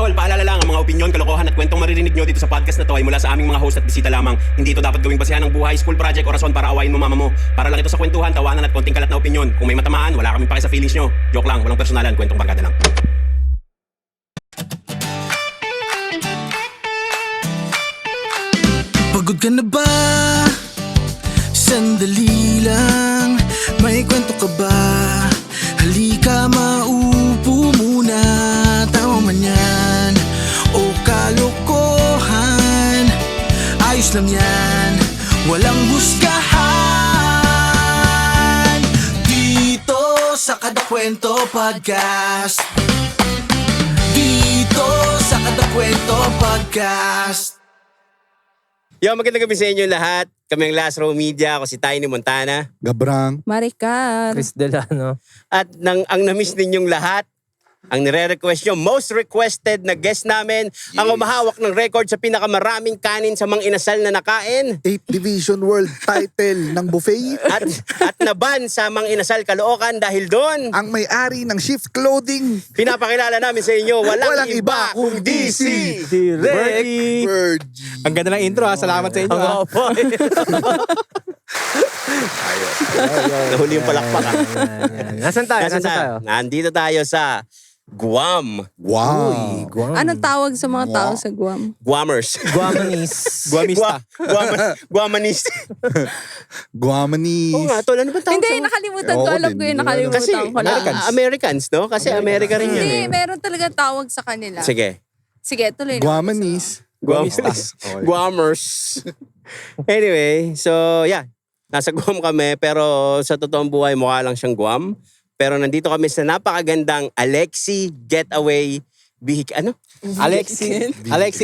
Tol, paalala lang, ang mga opinyon, kalokohan at kwentong maririnig nyo dito sa podcast na to ay mula sa aming mga host at bisita lamang. Hindi ito dapat gawing basehan ng buhay, school project o rason para awayin mo mama mo. Para lang ito sa kwentuhan, tawanan at konting kalat na opinyon. Kung may matamaan, wala kaming pake sa feelings nyo. Joke lang, walang personalan, kwentong barkada lang. Pagod ka na ba? Sandali lang, may kwento ka ba? Halika maupo muna, tama man yan o kalokohan, ayos lang yan, walang husgahan. Dito sa Kada Kwento Podcast, dito sa Kada Kwento Podcast. Yo, magandang gabi sa inyo lahat. Kami ang Last Row Media. Ako si Tiny Montana. Gabrang. Maricar. Chris Delano. At ang na-miss ninyong lahat, ang nire-request nyo, most requested na guest namin, ang umahawak ng record sa pinakamaraming kanin sa mga inasal na nakain. 8th Division World title ng buffet. At naban sa mga inasal Caloocan dahil doon. Ang may-ari ng Shift Clothing. Pinapakilala namin sa inyo, walang iba kung DC. Si Reggie. Virgie. Ang ganda ng intro ha. Salamat sa inyo ha. Nahuli yung palakpak ha. Nasaan tayo? Nasaan tayo? Nandito tayo sa Guam. Wow. Uy, Guam. Anong tawag sa mga tao sa Guam? Guamers. Guamanese. Guamanese. Guamanese. Oo nga, tol, ano ba tawag Hindi, sa- nakalimutan ko. Oo, Alam din. ko yun, Kasi nakalimutan ko lang. Americans, no? Kasi America rin yan Hindi, eh. meron talaga tawag sa kanila. Sige. Sige, tuloy na. Guamanese. Guamers. Okay. Guamers. Anyway, so yeah. Nasa Guam kami, pero sa totoong buhay mukha lang siyang Guam. Pero nandito kami sa napakagandang Alexi Getaway ano? Alexi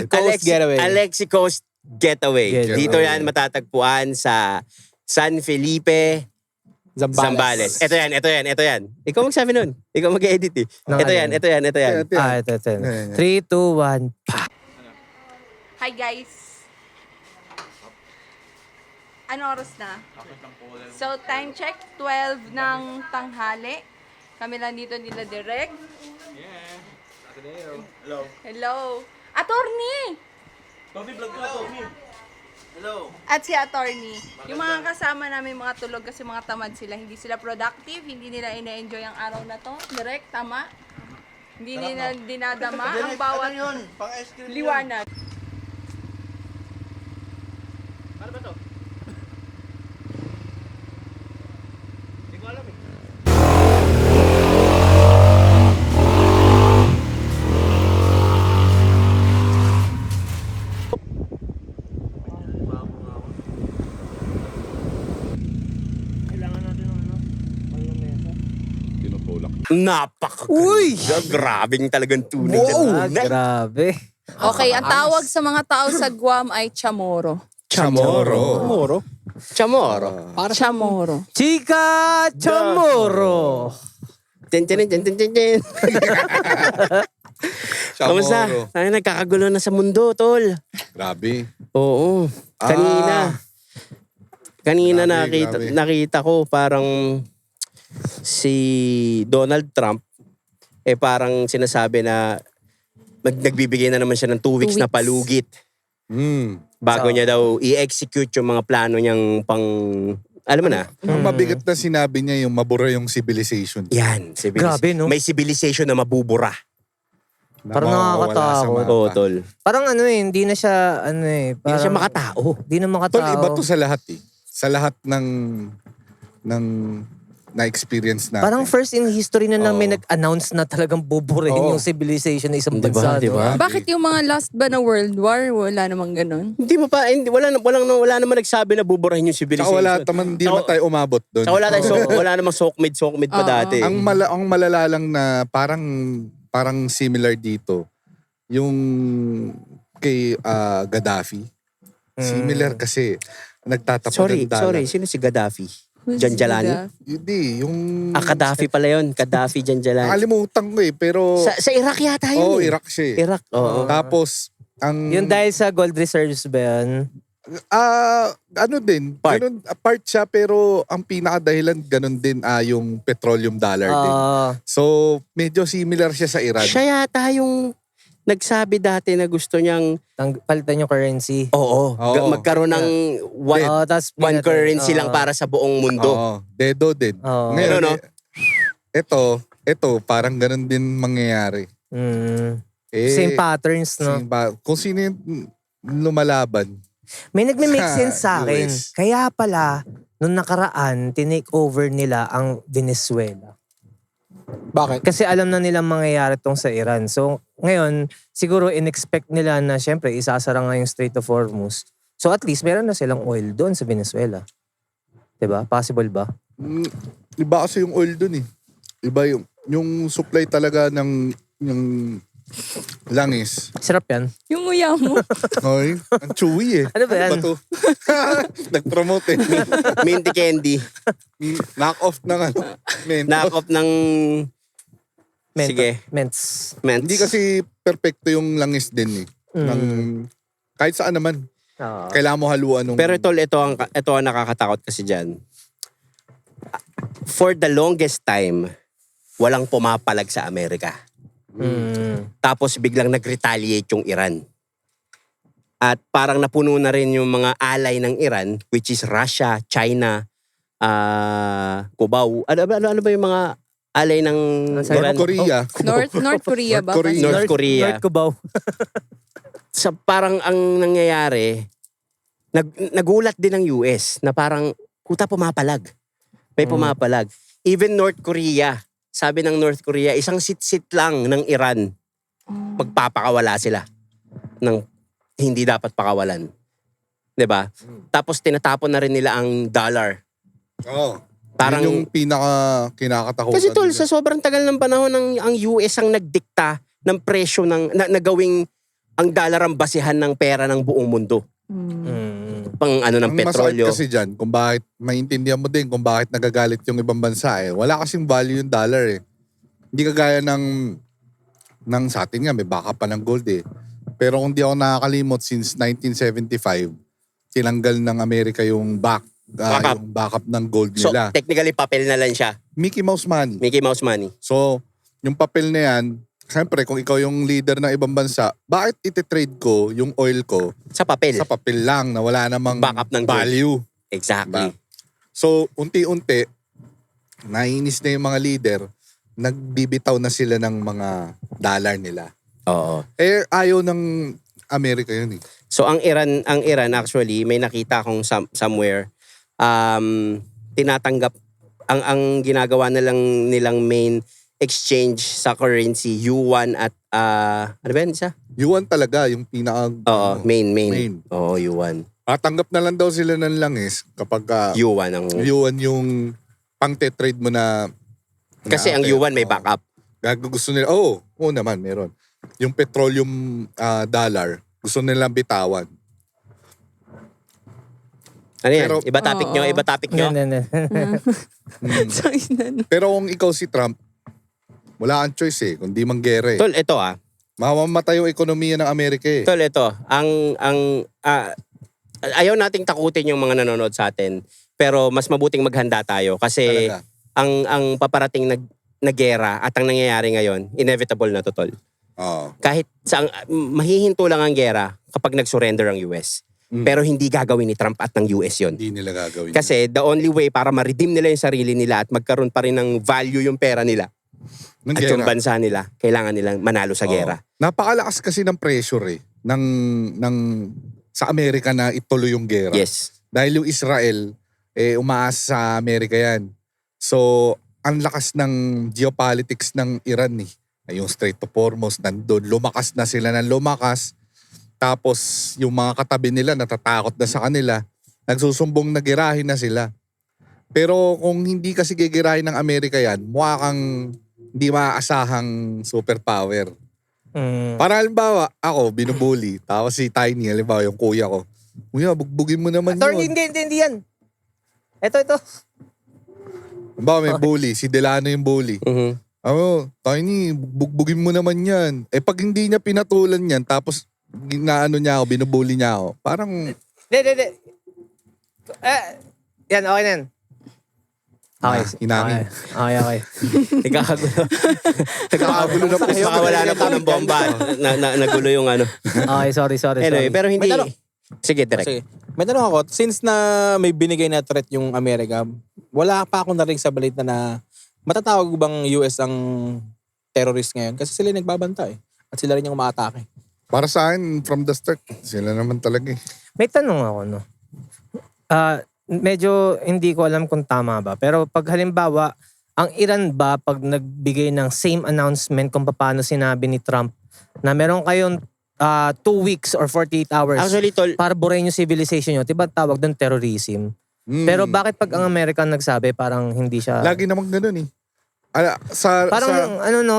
Coast Getaway. Alexi Coast Getaway. Dito yan matatagpuan sa San Felipe, Zambales. Ito yan. Ikaw magsabi nun. Ikaw mag-edit eh. Ito yan. Ito. 3, 2, 1. Hi guys. Ano oras na? So time check, 12 ng tanghali. Kami lang dito nila direct. Hello. Attorney! Hello. At si attorney. Yung mga kasama namin mga tulog kasi mga tamad sila. Hindi sila productive, hindi nila ina-enjoy ang araw na to. Direct, tama? Hindi nila dinadama ang bawat liwanag. Ano ba to? Hindi ko alam eh. Napakaganda. Grabing talagang tunog na tunay. Grabe. Okay, ang tawag sa mga tao sa Guam ay chamorro. Chamorro. Chamorro. Chamorro. Chika Chamorro. Tin. Kamusta? Tayo nagkakagulo na sa mundo, tol. Grabe. Oo. Kanina Grabe. nakita ko parang si Donald Trump parang sinasabi na nagbibigay na naman siya ng 2 weeks na palugit bago niya daw i-execute yung mga plano niyang alam mo na. Ang mabigat na sinabi niya yung mabura yung civilization. Yan. Grabe, no? May civilization na mabubura. Parang mawawala sa nakakatakot. mata. Oo, tol. Parang hindi na siya, Hindi na siya makatao. Hindi na makatao. Tol, iba to sa lahat eh. Sa lahat ng na-experience natin. Parang first in history na may Oo. nag-announce na talagang buburahin Oo. yung civilization ng isang Diba, bansa. diba? No? Bakit yung mga last ba na World War, wala namang ganun? Hindi mo pa, wala naman nagsabi na buburahin yung Tsaka civilization. wala hindi naman tayo umabot doon. Saka wala namang sokmed pa Oo. dati. Ang malala lang na parang similar dito yung kay Gaddafi. Similar kasi nagtatapos Sorry. ng dalat. Sino si Gaddafi? Who's Janjalani? Gaddafi? Hindi, yung Gaddafi pala yun. Gaddafi Janjalani. nakalimutan ko pero Sa Iraq yata yun oh, eh. Iraq siya. eh. Iraq, oo. Tapos ang Yung dahil sa gold reserves ba yan? ano din, Part. ganun, part siya pero ang pinakadahilan ganun din yung petroleum dollar din. So medyo similar siya sa Iran. Siya yata yung nagsabi dati na gusto niyang, Palitan yung currency. oo, Oo. magkaroon ng Tas one currency lang para sa buong mundo. Oo, dedo din. Oo. Ngayon, Ano, no? ito, parang ganun din mangyayari. Same patterns, no? Kung sino yung lumalaban. May nagme-make Sa sense sa akin. US. Kaya pala, nung nakaraan, tinake over nila ang Venezuela. Bakit? Kasi alam na nilang mangyayari tong sa Iran. So, ngayon, siguro in-expect nila na syempre, isasara nga yung Strait of Hormuz. So, at least, meron na silang oil doon sa Venezuela. 'Di ba? Possible ba? Iba kasi yung oil dun eh. Iba yung supply talaga ng yung langis. Sarap yan. Yung uya mo. Oy, ang chewy eh. Ano ba yan? to? Nag-promote eh. Minty candy. Knock off ng ano. Mento. Knock off ng Sige. Ments. Ments. Hindi kasi perfecto yung langis din eh. Ng, kahit saan naman. Oo. Kailangan mo haluan nung... Pero ito ang nakakatakot kasi dyan. For the longest time, walang pumapalag sa Amerika. Tapos biglang nag-retaliate yung Iran. At parang napuno na rin yung mga alay ng Iran, which is Russia, China, Cubao. Ano ba yung mga alay ng Iran? North Korea. North Korea ba? North Korea. North Korea. North Cubao. Sa parang ang nangyayari, nagulat din ng US na parang kuta pumapalag. May pumapalag. Even North Korea, sabi ng North Korea, isang sit-sit lang ng Iran, magpapakawala sila ng hindi dapat pakawalan. 'Di ba? Tapos tinatapon na rin nila ang dollar. Oo. Parang Yun yung pinaka kinakatakutan. kasi tol, nila. sa sobrang tagal ng panahon ang US ang nagdikta ng presyo ng na gawing ang dollar ang basihan ng pera ng buong mundo. Pang ano ng Ang masakit petrolyo. kasi dyan, kung bakit, maintindihan mo din kung bakit nagagalit yung ibang bansa eh. Wala kasing value yung dollar eh. Hindi kagaya ng sa atin nga, may backup pa ng gold eh. Pero kung di ako nakakalimot, since 1975, tinanggal ng Amerika yung Backup. yung backup ng gold So nila. technically papel na lang siya. Mickey Mouse money. Mickey Mouse money. So, yung papel na yan, siyempre kung ikaw yung leader ng ibang bansa, bakit ititrade ko yung oil ko Sa papel. sa papel lang na wala namang Backup ng gold. value? Exactly. Diba? So, unti-unti, naiinis na yung mga leader, nagbibitaw na sila ng mga dollar nila. Oo. Eh, ayaw ng Amerika yun eh. So ang Iran actually may nakita akong somewhere tinatanggap ang ginagawa nilang main exchange sa currency yuan at ano ba yan isa? Yuan talaga, yung pinaka... Oo, main. Main. Oo, yuan. Tanggap na lang daw sila ng langis kapag Yuan ang yuan yung pang-trade mo na... kasi ang yuan may backup. Gusto nila, oo naman, meron. Yung petroleum dollar, gusto nilang bitawan. Ano yan? Pero- Iba topic nyo? Iba topic nyo? Pero kung ikaw si Trump, wala kang choice eh, kundi manggera eh. Tol, ito Mamamatay yung ekonomiya ng Amerika eh. Tol, ito. Ayaw nating takutin yung mga nanonood sa atin. Pero mas mabuting maghanda tayo. Kasi Talaga. ang paparating na gera at ang nangyayari ngayon, inevitable na to, tol. Oo. Kahit mahihinto lang ang gera kapag nag-surrender ang US. Pero hindi gagawin ni Trump at ng US yon. Hindi nila gagawin. Kasi the only way para ma-redeem nila yung sarili nila at magkaroon pa rin ng value yung pera nila Ng at yung bansa nila, kailangan nilang manalo sa gera. Napakalakas kasi ng pressure eh. Sa Amerika na ituloy yung gera. Yes. Dahil yung Israel, umaasa sa Amerika yan. So, ang lakas ng geopolitics ng Iran eh. Yung Strait of Hormuz, nandun. Lumakas na sila ng lumakas. Tapos, yung mga katabi nila, natatakot na sa kanila. Nagsusumbong na girahin na sila. Pero kung hindi kasi gigirahin ng Amerika yan, mukha kang hindi maaasahang superpower. Para halimbawa, ako, binubuli. Tapos si Tiny, halimbawa yung kuya ko. Kuya, bugbugin mo naman Attorney, yun. hindi yan. Ito. Halimbawa may bully, si Delano yung bully. Tiny, bugbugin mo naman yan. Pag hindi niya pinatulan yan, tapos ginaano niya ako, binubuli niya ako, parang Hindi. Yan, okay na yan. Okay. Hinangin. Okay. Nagkakagulo. Nagkakagulo na po. Baka wala na po ng bomba. Nagulo yung ano. Okay, sorry. Anyway, pero hindi... May tanong. Sige, direct. Sige. May tanong ako, since na may binigay na threat yung Amerika, wala pa ako narinig sa balita na matatawag bang US ang terrorist ngayon? Kasi sila yung nagbabanta eh. At sila rin yung umaatake. Para sa akin, from the start, sila naman talaga eh. May tanong ako, no? Medyo hindi ko alam kung tama ba. Pero pag halimbawa, ang Iran ba pag nagbigay ng same announcement kung paano sinabi ni Trump na meron kayong 2 weeks or 48 hours Actually, tol, para burahin yung civilization nyo, diba tawag doon terrorism? Pero bakit pag ang American nagsabi, parang hindi siya... Lagi namang ganun eh. Parang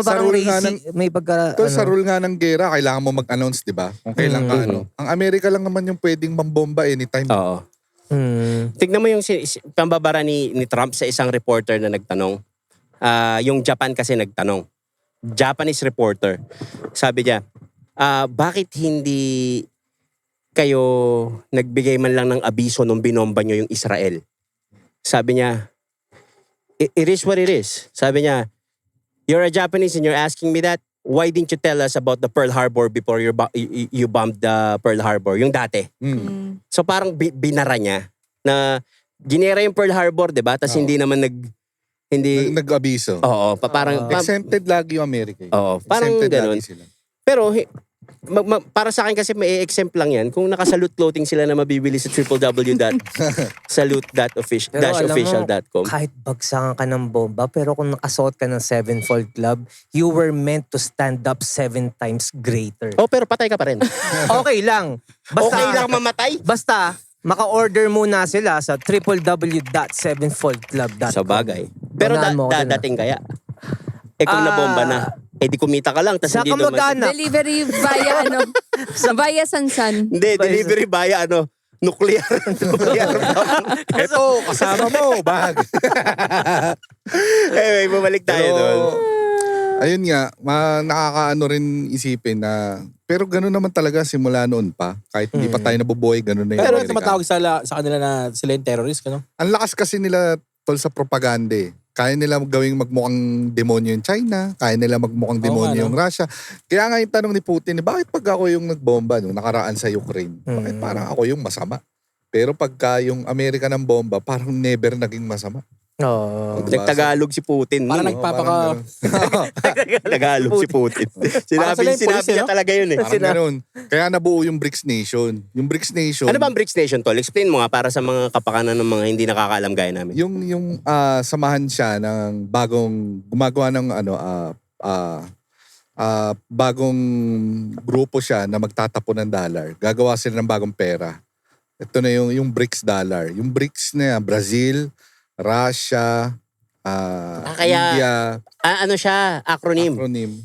parang rule nga racy, may pagka... Tol, sa rule nga ng gera, kailangan mo mag-announce, di ba? Kung kailan ka ano. Ang Amerika lang naman yung pwedeng mambomba anytime. oo. Tignan mo yung pambabara ni Trump sa isang reporter na nagtanong. Yung Japan kasi nagtanong. Japanese reporter. Sabi niya, bakit hindi kayo nagbigay man lang ng abiso nung binomba nyo yung Israel? Sabi niya, it is what it is. Sabi niya, you're a Japanese and you're asking me that? Why didn't you tell us about the Pearl Harbor before you bombed the Pearl Harbor? Yung dati. So parang binara niya na ginera yung Pearl Harbor, 'di ba? Tapos hindi naman Nag-abiso. Oo, parang Exempted lagi yung Amerika eh. Oo, parang Exempted ganun. lagi sila. Pero para sa akin kasi may exempt lang yan kung naka-salute clothing sila na mabibili sa www.salute.official.com. Kahit bagsakan ka ng bomba, pero kung nakasuot ka ng sevenfold club, you were meant to stand up 7 times greater. Oh, pero patay ka pa rin. Okay lang. Basta, Okay lang mamatay. Basta, maka-order muna sila sa www.sevenfoldclub.com. Sa bagay. Pero Banaan mo ako dun, dating kaya. Kung nabomba na, di kumita ka lang. Tas Sa hindi naman. kamag-anak. Delivery via via Sansan. Hindi, delivery via nuclear. Eto, kasama mo, bag. Anyway, bumalik tayo doon. Ayun nga, nakakaano rin isipin na, pero gano'n naman talaga simula noon pa. Kahit hindi pa tayo nabubuhay, gano'n na yung Pero Amerika. tumatawag sa kanila na sila yung terrorist, ano? Ang lakas kasi nila, tol, sa propaganda eh. Kaya nila gawing magmukhang demonyo yung China, kaya nila magmukhang demonyo yung Russia. Kaya nga yung tanong ni Putin, bakit pag ako yung nagbomba nung nakaraan sa Ukraine? Bakit parang ako yung masama? Pero pagka yung Amerika ng bomba, parang never naging masama. Oo. Diba? Nagtagalog si Putin. Parang nun, nagpapaka... Tagalog si Putin. Sinabi niya talaga yun eh. Parang ganun. Kaya nabuo yung BRICS Nation. Yung BRICS Nation... Ano ba ang BRICS Nation, tol? Explain mo nga para sa mga kapakanan ng mga hindi nakakaalam gaya namin. Yung samahan siya ng gumagawa ng bagong grupo siya na magtatapon ng dollar. Gagawa sila ng bagong pera. Ito na yung BRICS dollar. Yung BRICS na yan, Brazil, Russia, kaya, India. Ano siya? Acronym.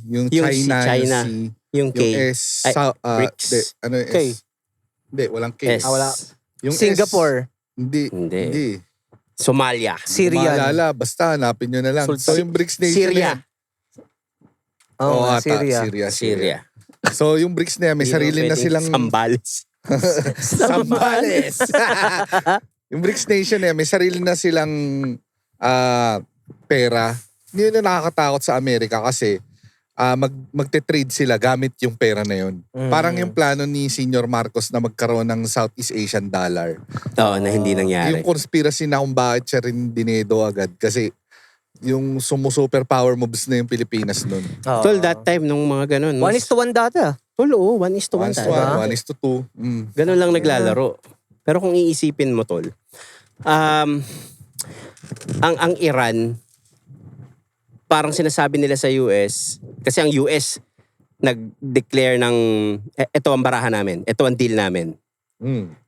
Yung Yung China, China, yung K. yung S. BRICS. Ano yung K. S? Hindi, walang K. S. wala. Yung Singapore, S, hindi. Somalia. Syria. Maalala, basta hanapin nyo na lang. So yung BRICS Nation Syria. na yan. Syria. Syria. So yung BRICS na yan, may sarili na silang... Sambales. Sambales. Yung BRICS Nation na yan, may sarili na silang pera. Hindi na nakakatakot sa Amerika kasi magte-trade sila gamit yung pera na yun. Parang yung plano ni Senior Marcos na magkaroon ng Southeast Asian dollar. Oo, na hindi nangyari. Yung conspiracy na kung bakit siya rin dinedo agad. Kasi yung superpower moves na yung Pilipinas nun. Tol, that time nung mga ganun. 1:1 dati ah. Tol, oo, 1:1. 1:2. Ganun lang naglalaro. Pero kung iisipin mo, tol, ang Iran, parang sinasabi nila sa US, kasi ang US nag-declare ng, ito ang barahan namin, ito ang deal namin.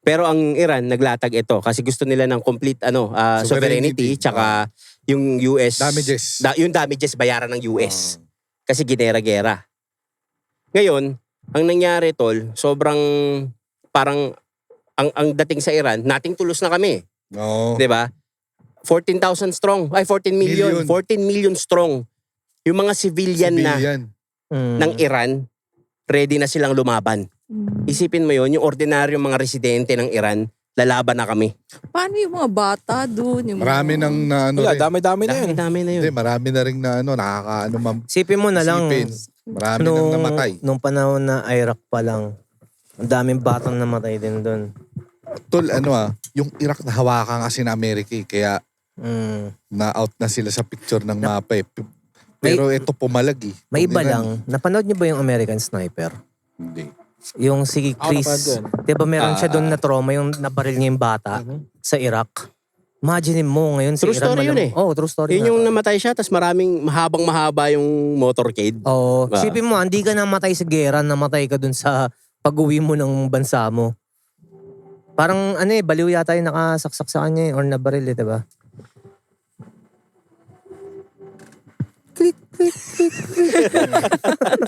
Pero ang Iran, naglatag ito kasi gusto nila ng complete sovereignty, tsaka yung US, Damages. yung damages bayaran ng US. Kasi ginera-gera. Ngayon, ang nangyari, tol, sobrang parang ang dating sa Iran, nating tulos na kami. Oo. 'Di ba? 14,000 strong. Ay, 14 million. 14 million strong. Yung mga civilian na ng Iran, ready na silang lumaban. Isipin mo yon, yung ordinaryong mga residente ng Iran, lalaban na kami. Paano yung mga bata doon? Yung Marami nang na ano Wala, rin. dami-dami na yun. Dami na yun. Hindi, marami na rin na ano, nakakaano Sipin mo na lang, isipin. Marami nang namatay. nung panahon na Iraq pa lang, ang daming batang namatay din doon. Tol, yung Iraq na hawakan kasi na Amerika eh, kaya na-out na sila sa picture ng mapa eh. Pero ito pumalag eh. May iba Kung lang, napanood niyo ba yung American Sniper? Hindi. Yung si Chris, napanood ko yun. di ba meron siya doon na trauma, yung nabaril niya yung bata sa Iraq. Imagine mo ngayon True si Iran. story yun eh. Oh, true story. Yun yung namatay siya, tapos mahaba yung motorcade. Oh, Ah. sipin mo, hindi ka namatay sa gera, namatay ka dun sa pag-uwi mo ng bansa mo. Parang baliw yata yung nakasaksak sa kanya or nabaril di ba?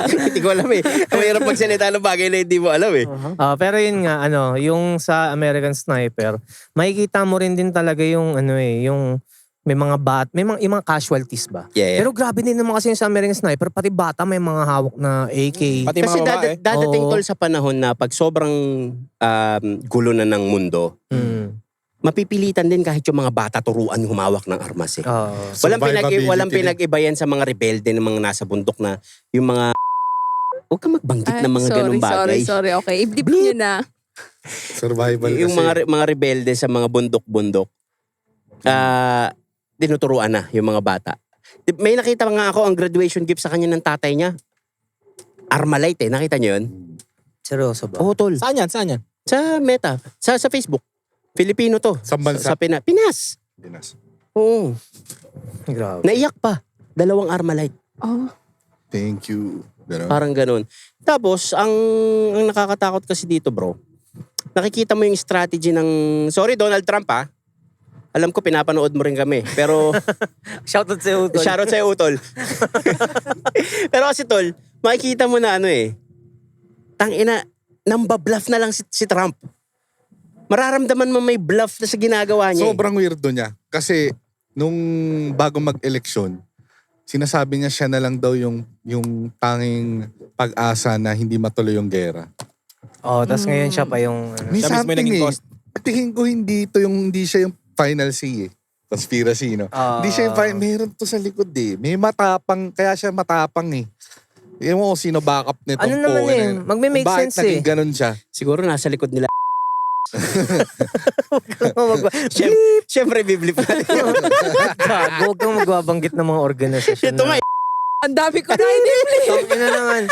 Hindi ko alam eh. Mahirap magsalita ng bagay na hindi mo alam eh. Pero yun nga, yung sa American Sniper, makikita mo rin din talaga yung yung may mga yung mga casualties ba? Yeah. Pero grabe din naman kasi yung sa American Sniper, pati bata may mga hawak na AK. Pati Kasi mga babae. dadating Oo. tol sa panahon na pag sobrang gulo na ng mundo, mapipilitan din kahit yung mga bata turuan yung humawak ng armas eh. Survivability Walang din. pinag-iba yan sa mga rebelde ng mga nasa bundok na yung mga... Huwag ka magbanggit ng mga ganung bagay. Sorry. Okay, i-blip nyo na. Survival Yung kasi. mga rebelde sa mga bundok-bundok, tinuturuan na yung mga bata. May nakita nga ako ang graduation gift sa kanya ng tatay niya. Armalite eh. Nakita niyo yun? Seryoso ba? Oo, tol. Saan yan? Sa Meta. Sa Facebook. Filipino to. Sa bansa. Sa Pinas. Pinas. Oo. Grabe. Naiyak pa. 2 Armalite. Oh. Thank you. Ganun. Parang ganun. Tapos, ang nakakatakot kasi dito, bro, nakikita mo yung strategy ng... Sorry, Donald Trump, ha? Alam ko, pinapanood mo rin kami. Pero, Shoutout sa Utol. shoutout sa'yo, Utol. Pero kasi, Tol, makikita mo na tangina, nambabluff na lang si Trump. Mararamdaman mo may bluff na sa ginagawa niya. Sobrang weirdo niya. Kasi nung bago mag-eleksyon, sinasabi niya siya na lang daw yung tanging pag-asa na hindi matuloy yung gera. Tas ngayon siya pa yung... May Siya mismo yung something naging eh. cost. Tingin ko hindi siya yung final say eh. Conspiracy, no? Hindi siya yung meron to sa likod eh. May matapang, kaya siya matapang eh. Yung mo kung sino backup nitong Ano naman Poe na eh, yun. magme-make Kung bakit sense naging eh. ganun siya. Siguro nasa likod nila. Siyempre, biblip natin. Gago, huwag kang magbabanggit ng mga organisasyon. Ito nga, Ang dami ko na i-blip. Ina naman.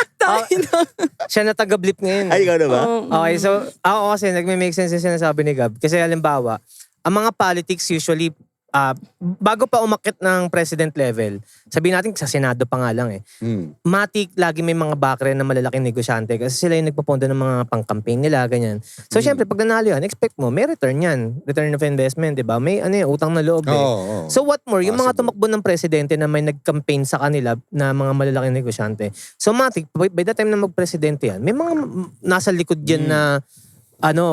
Siya na taga-blip ngayon. ay, ikaw na ba? Okay, so ako kasi nagme-make sense yung sinasabi ni Gab. Kasi halimbawa, ang mga politics usually, bago pa umakit ng president level, sabihin natin sa Senado pa nga lang eh, matik lagi may mga background na malalaking negosyante kasi sila yung nagpapondo ng mga pang-campaign nila, ganyan. So syempre, pag nanalo yan, expect mo, may return yan. Return of investment, di ba? May utang na loob eh. Oo. So what more, yung mga Possible. tumakbo ng presidente na may nag-campaign sa kanila na mga malalaking negosyante. So matik, by the time na mag-presidente yan, may mga nasa likod yan na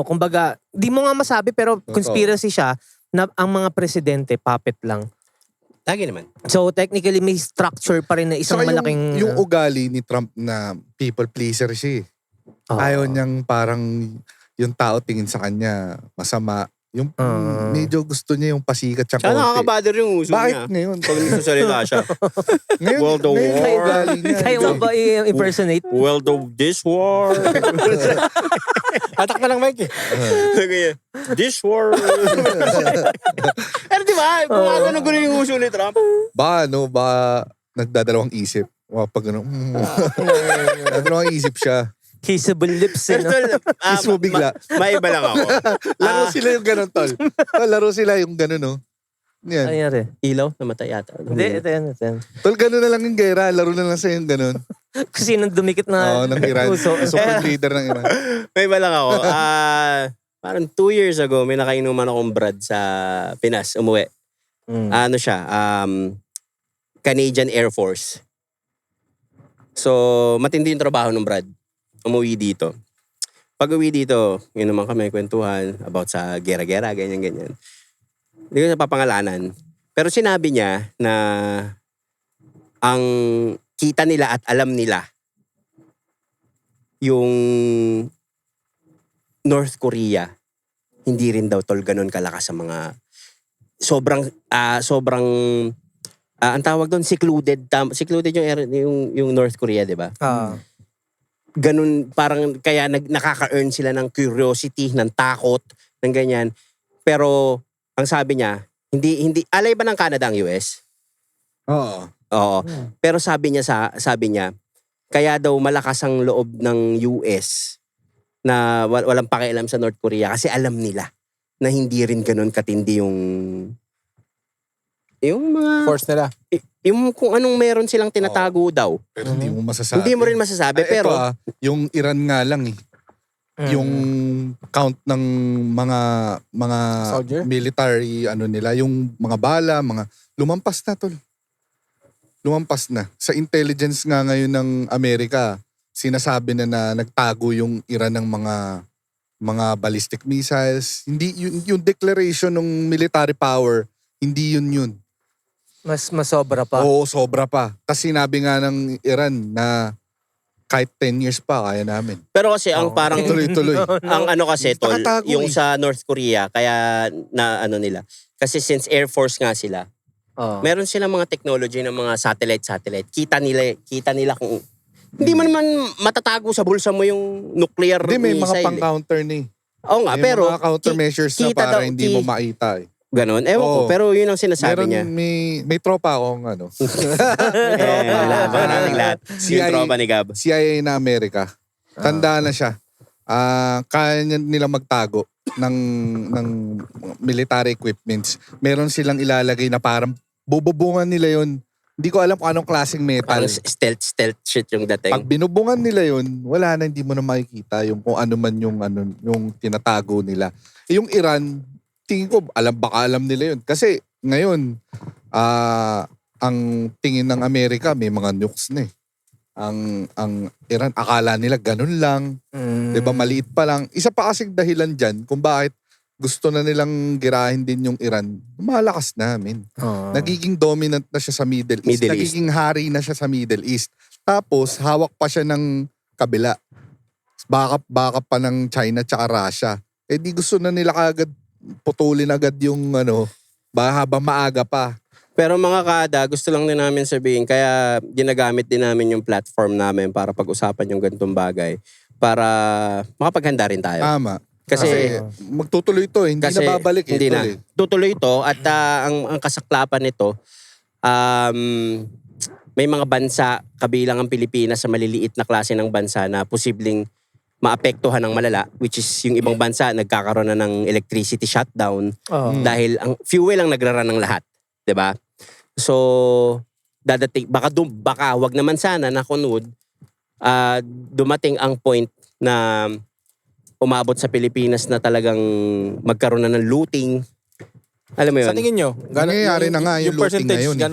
kumbaga, di mo nga masabi pero conspiracy siya na ang mga presidente puppet lang. Lagi naman. So technically may structure pa rin na isang Saka malaking... yung ugali ni Trump na people pleaser siya eh. Ayaw niyang parang yung tao tingin sa kanya masama. Yung medyo gusto niya yung pasikat siya Tsaka konti. nakakabader yung uso Bakit niya. ngayon? Pag nagsasalita siya. Ngayon, World of ngayon War. yung ugali niya. Kaya mo ba i-impersonate? World of this war. Atak na lang, Mike eh. Ganyan. This war. Pero di ba, gumagano yung uso ni Trump. Ba nagdadalawang isip. Pag gano'n, nagdadalawang isip siya. Kissable lips eh, Pero no? tol, Kiss mo bigla. May iba lang ako. Laro sila yung gano'n, tol. Laro sila yung gano'n, no? Yan. Ano nangyari? Ilaw, namatay yata. Hindi, ito yan. Tol, gano'n na lang yung gera. Laro na lang sa yung gano'n. Kasi nung dumikit na Oo, ng Iran. puso. Super leader ng Iran. May iba lang ako. Parang 2 years ago, may nakainuman akong Brad sa Pinas, umuwi. Ano siya, Canadian Air Force. So, matindi yung trabaho ng Brad. Umuwi dito. Pag uwi dito, yun naman kami, kwentuhan about sa gera-gera, ganyan-ganyan. Hindi ko sa papangalanan. Pero sinabi niya na ang kita nila at alam nila yung North Korea hindi rin daw tol ganun kalakas sa mga sobrang ang tawag doon secluded yung North Korea, 'di ba? Ganun parang kaya nakaka-earn sila ng curiosity, ng takot, ng ganyan. Pero ang sabi niya, hindi alay ba ng Canada ang US? Oo. Oo. Pero sabi niya, kaya daw malakas ang loob ng US na walang pakialam sa North Korea kasi alam nila na hindi rin ganun katindi yung mga Force nila. yung kung anong meron silang tinatago daw. Pero hindi mo masasabi. Hindi mo rin masasabi pero yung Iran nga lang eh. Yung count ng mga Soldier? military nila, yung mga bala, mga lumampas na tol. Lumampas na. Sa intelligence nga ngayon ng Amerika, sinasabi na nagtago yung Iran ng mga ballistic missiles. Hindi yung declaration ng military power, hindi yun. Mas sobra pa. Oo, sobra pa. Kasi sinabi nga ng Iran na kahit 10 years pa, kaya namin. pero kasi ang parang Tuloy-tuloy. ang ano kasi tol, Nakatago yung eh. sa North Korea kaya na nila. Kasi since Air Force nga sila, meron silang mga technology ng mga satellite. Kita nila kung hindi mo naman matatago sa bulsa mo yung nuclear Hindi, may mga missile. pang-counter ni. Oo nga, May pero mga countermeasures na kita para daw- hindi mo makita eh. ganon. Ewan ko, Oo. pero yun ang sinasabi Meron, niya. may tropa akong Laban nating lahat. Yung CIA tropa ni Gab. CIA na Amerika. Tanda na siya. Kaya nila magtago ng military equipments. Meron silang ilalagay na parang bububungan nila yun. Hindi ko alam kung anong klaseng metal. Parang stealth shit yung dating. Pag binubungan nila yun, wala na, hindi mo na makikita yung kung ano man yung tinatago nila. Yung Iran, tingin ko, baka alam nila yun. Kasi ngayon, ang tingin ng Amerika, may mga nukes na eh. Ang Iran, akala nila ganun lang. 'Di ba, maliit pa lang. Isa pa kasing dahilan dyan kung bakit gusto na nilang girahin din yung Iran. Malakas namin. Nagiging dominant na siya sa Middle East. Nagiging hari na siya sa Middle East. Tapos, hawak pa siya ng kabila. Backup pa ng China tsaka Russia. Eh di gusto na nila kagad putulin agad yung habang maaga pa. Pero mga kada, gusto lang din namin sabihin, kaya ginagamit din namin yung platform namin para pag-usapan yung ganitong bagay. Para makapaghanda rin tayo. Tama. Kasi magtutuloy ito. Hindi na babalik. Hindi na. Eh. Tutuloy ito at ang kasaklapan nito, may mga bansa, kabilang ang Pilipinas sa maliliit na klase ng bansa na posibleng maapektuhan ng malala, which is yung ibang bansa nagkakaroon na ng electricity shutdown dahil ang fuel ang nagraran ng lahat. 'Di ba? So, dadating, baka wag naman sana na kunod, dumating ang point na umabot sa Pilipinas na talagang magkaroon na ng looting. Alam mo yun? Sa tingin nyo, Nangyayari na nga yung looting percentage, ngayon eh.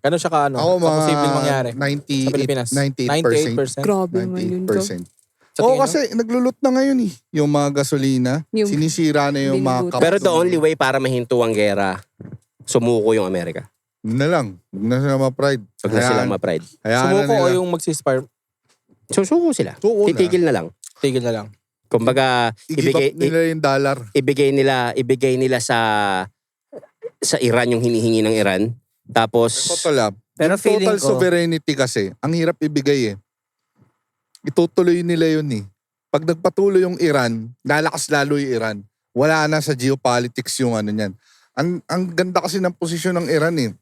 gano'n siya Ako posibleng mangyari 98, sa Pilipinas? 98%. 98%. Grabe naman yun. 98%. Sa Oo, tingin nyo? kasi naglulot na ngayon eh. Yung mga gasolina, Yung sinisira na yung mga binibutas. Pero the only way para mahinto ang gera, sumuko yung Amerika. Yun na lang. Huwag na sila ma-pride. Huwag na silang ma-pride. Sumuko o yung mag-ceasefire, Susuko sila. Suko na. Titigil na lang. tigil na lang. Kumbaga, I-give up nila yung dollar. ibigay nila sa Iran yung hinihingi ng Iran. Tapos, Total Pero yung feeling total ko- sovereignty kasi, ang hirap ibigay eh. Itutuloy nila yun eh. Pag nagpatuloy yung Iran, lalakas lalo yung Iran. Wala na sa geopolitics yung niyan. Ang ganda kasi ng posisyon ng Iran eh.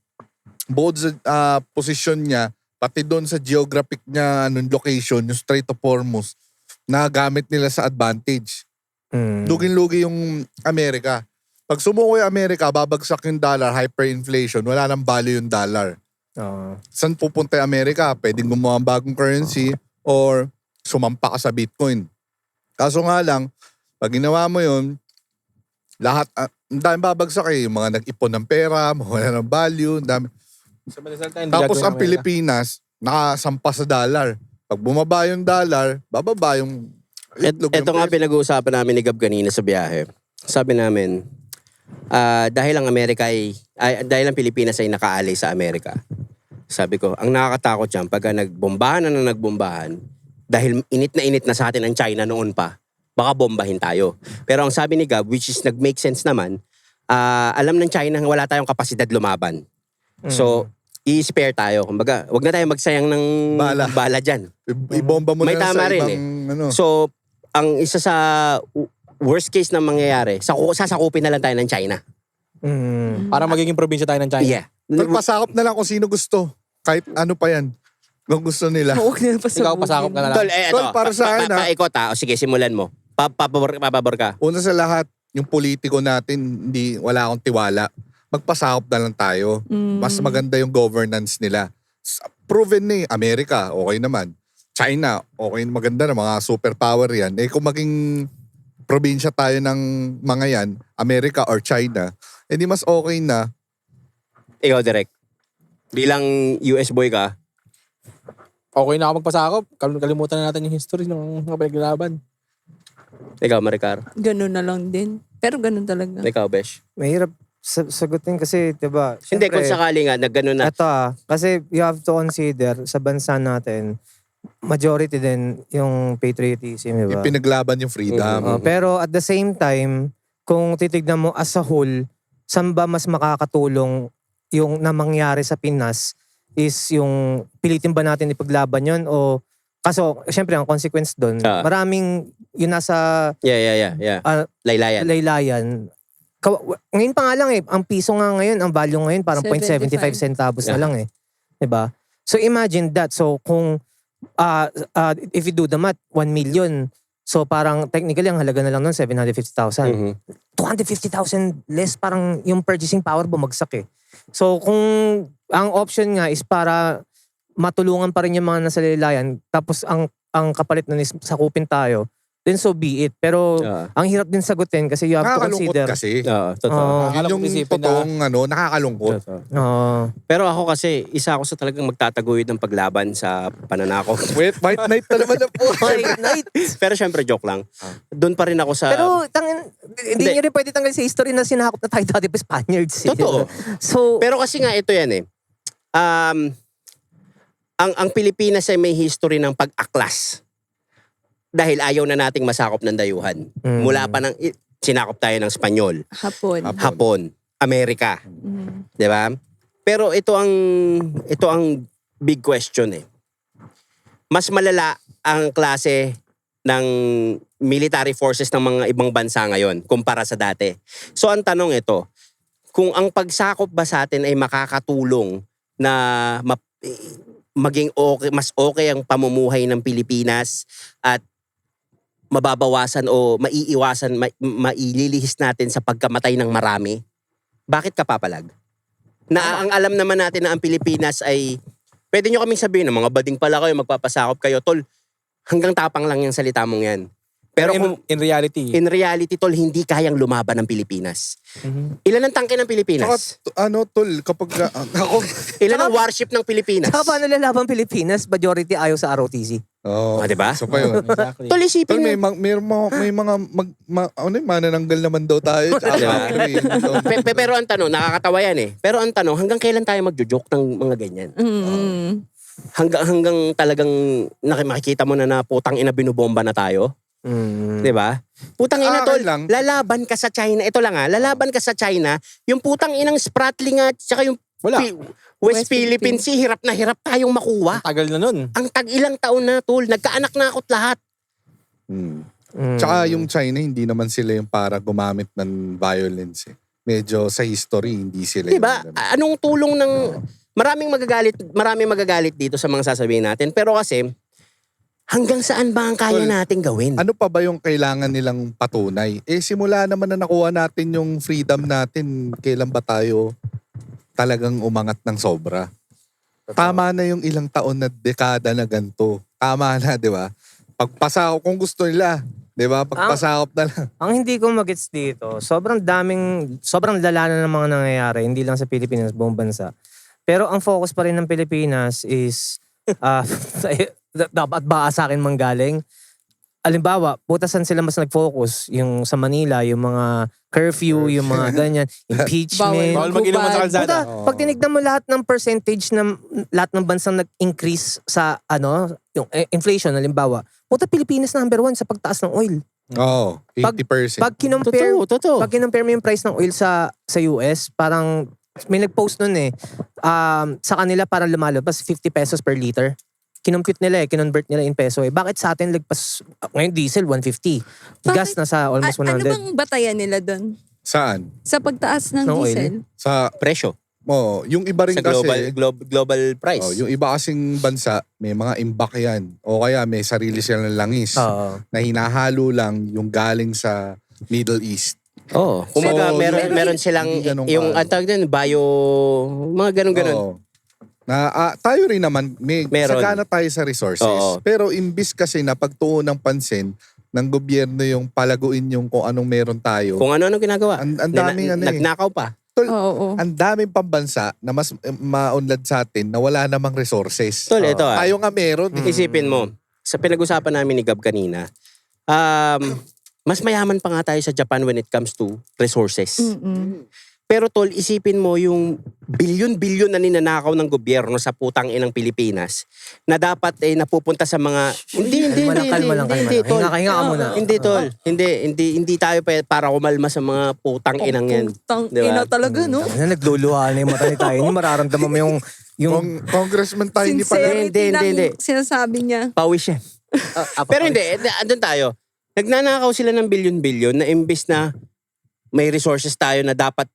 Bukod sa posisyon niya, pati doon sa geographic niya, location, yung Strait of Hormuz, na gamit nila sa advantage. Lugin-lugi yung Amerika. Pag sumuko yung Amerika, babagsak yung dollar, hyperinflation, wala nang value yung dollar. Saan pupunta yung Amerika? Pwedeng gumawa ng bagong currency or sumampa ka sa Bitcoin. Kaso nga lang, pag ginawa mo yun, lahat, ang dami babagsak eh. Yung mga nag-ipon ng pera, wala ng value, ang dami. Sa Venezuela, hindi Tapos gagawin ang ng Amerika. Pilipinas, nakasampa sa dollar. Pag bumaba yung dollar, bababa yung itlog. ito nga pinag-uusapan namin ni Gab kanina sa biyahe. Sabi namin, dahil ang dahil ang Pilipinas ay nakaalay sa Amerika. Sabi ko, ang nakakatakot dyan, pagka nagbombahan, dahil init na sa atin ang China noon pa, baka bombahin tayo. Pero ang sabi ni Gab, which is nag-make sense naman, alam ng China wala tayong kapasidad lumaban. So, i-spare tayo. Kumbaga, wag na tayo magsayang ng bala dyan. Ibomba mo May na lang tama sa rin ibang ano. So, ang isa sa worst case na mangyayari, sasakupin na lang tayo ng China. Para magiging probinsya tayo ng China. Yeah. Tol, pasakop na lang kung sino gusto. Kahit ano pa yan. Kung gusto nila. Huwag na Ikaw, pasakop ka na lang. Tol, Tol, para sa akin, paikot O sige, simulan mo. Papabor ka. Una sa lahat, yung politiko natin, wala akong tiwala. Magpasakop na lang tayo. Mas maganda yung governance nila. Proven na Amerika, okay naman. China, okay, maganda na mga superpower yan. Kung maging probinsya tayo ng mga yan, Amerika or China, di mas okay na. Ikaw, direct. Bilang US boy ka, Okay na ako magpasakop. Kalimutan na natin yung history ng mga pinaglalaban. ikaw, Maricar. Ganun na lang din. Pero ganun talaga. Ikaw, Besh. Mahirap sagutin kasi, diba? Hindi, kung sakali nga, nagganon na. Ito kasi you have to consider sa bansa natin, majority din yung patriotism, diba? Yung pinaglaban yung freedom. Pero at the same time, kung titignan mo as a whole, saan ba mas makakatulong yung na mangyari sa Pinas is yung pilitin ba natin ipaglaban yun o kaso, syempre ang consequence doon, maraming yun nasa Yeah. Laylayan. laylayan. Ngayon pa nga lang ang piso nga ngayon, ang value ngayon parang 0.75 centavos na lang 'Di ba? So imagine that. So kung if you do the math, 1 million. So parang technically ang halaga na lang nun 750,000. 250,000 less, parang yung purchasing power bumagsak So kung ang option nga is para matulungan pa rin yung mga nasa laylayan, tapos ang kapalit nun is sakupin tayo, then so be it. Pero ang hirap din sagutin kasi you have to Nakakalungkot consider. kasi. Totoo. Yun yung totoong nakakalungkot. Pero ako kasi, isa ako sa talagang magtataguyod ng paglaban sa pananakop. Wait, white night na naman na po. Pero syempre, joke lang. Doon pa rin ako sa... Pero hindi nyo rin pwede tanggal sa history na sinakop na tayo dati pa Spaniards. Totoo. So, Pero kasi nga, ito yan ang Pilipinas ay may history ng pag-aklas. Dahil ayaw na nating masakop ng dayuhan. Mula pa ng... Sinakop tayo ng Espanyol. Hapon. Amerika. Di ba? Pero ito ang big question Mas malala ang klase ng military forces ng mga ibang bansa ngayon kumpara sa dati. So ang tanong ito, kung ang pagsakop ba sa atin ay makakatulong na maging okay, mas okay ang pamumuhay ng Pilipinas at mababawasan o maiiwasan, maililihis natin sa pagkamatay ng marami, bakit ka papalag? Na ang alam naman natin na ang Pilipinas ay, pwede nyo kaming sabihin na mga bading pala kayo, magpapasakop kayo, tol, hanggang tapang lang yung salita mong yan. Pero kung, in reality, tol, hindi kayang lumaban ng Pilipinas. Ilan ang tangke ng Pilipinas? Saka, tol, kapag ako... Ilan ang warship ng Pilipinas? saka paano lalaban Pilipinas? Majority ayaw sa ROTC. Diba? So pa yun. Exactly. Tol, isipin mo. May mga manananggal naman daw tayo. Pero ang tanong, nakakatawa yan Pero ang tanong, hanggang kailan tayo magjo-joke ng mga ganyan? Hanggang talagang makikita mo na putang ina binubomba na tayo? Diba? Putang ina tol, lalaban ka sa China. Ito lang lalaban ka sa China, yung putang inang Spratling at saka yung West Philippines Sea, hirap na hirap tayong makuha. Tagal na nun. Ang tag-ilang taon na tol, nagkaanak na ako't lahat. Tsaka yung China, hindi naman sila yung para gumamit ng violence Medyo sa history, hindi sila diba? Anong tulong ng... Maraming magagalit dito sa mga sasabihin natin. Pero kasi, hanggang saan ba ang kaya nating gawin? Ano pa ba yung kailangan nilang patunay? Simula naman na nakuha natin yung freedom natin, kailan ba tayo talagang umangat ng sobra? Tama na yung ilang taon na dekada na ganito. Tama na, di ba? Pagpasakop kung gusto nila. Di ba? Pagpasakop na lang. Ang hindi ko magets dito, sobrang lala na ng mga nangyayari, hindi lang sa Pilipinas, buong bansa. Pero ang focus pa rin ng Pilipinas is, dapat ba sa akin manggaling? Alimbawa, saan sila mas nag-focus? Yung sa Manila, yung mga curfew, yung mga ganyan, impeachment. Bawal mag-inom sa kalsada. Pag tinignan mo lahat ng percentage ng lahat ng bansang nag-increase sa yung inflation, halimbawa, Pilipinas number 1 sa pagtaas ng oil. Oo, 80%. Pag kinompare, Totoo. pag kinompare mo yung price ng oil sa US, parang may nag-post nun eh. Sa kanila parang lumalabas 50 pesos per liter. Kinompute nila kinonvert nila in peso eh. Bakit sa atin lagpas, ngayon diesel 150. Gas na sa almost 100. Ano bang batayan nila doon? Saan? Sa pagtaas ng Ng oil? diesel? Sa, Presyo. yung iba rin Sa kasi, global price. yung iba kasing bansa, may mga imbak yan. O kaya may sarili silang langis Oo. na hinahalo lang yung galing sa Middle East. Oo. Kumaga, So, meron silang, hindi ganun yung, ka- ang tawag din, mga ganun-ganun. Oo. Na tayo rin naman, may Meron. sagana tayo sa resources. Oo. Pero imbis kasi na pagtuon ng pansin ng gobyerno yung palaguin yung kung anong meron tayo. Kung ano-ano ginagawa. Ang daming Nagnakaw pa. Oo. Ang daming pambansa na mas maunlad sa atin na wala namang resources. Tol, ito Tayo nga meron. Isipin mo, sa pinag-usapan namin ni Gab kanina, mas mayaman pa nga tayo sa Japan when it comes to resources. Pero tol, isipin mo yung bilyon-bilyon na ninanakaw ng gobyerno sa putang inang Pilipinas na dapat napupunta sa mga hindi Kalma lang. tol. Hinga ka muna. Hindi tol. Hindi tayo para kumalma sa mga putang inang yan. Putang Diba? ina talaga, no? Ano, nagluluha na yung mata ni tayo. Hindi mararamdaman mo yung Congressman tayo ni pala. Sincerity Hindi. ng sinasabi niya. Pawis yan. Pero hindi, andun tayo. Nagnanakaw sila ng bilyon-bilyon na imbis na may resources tayo na dapat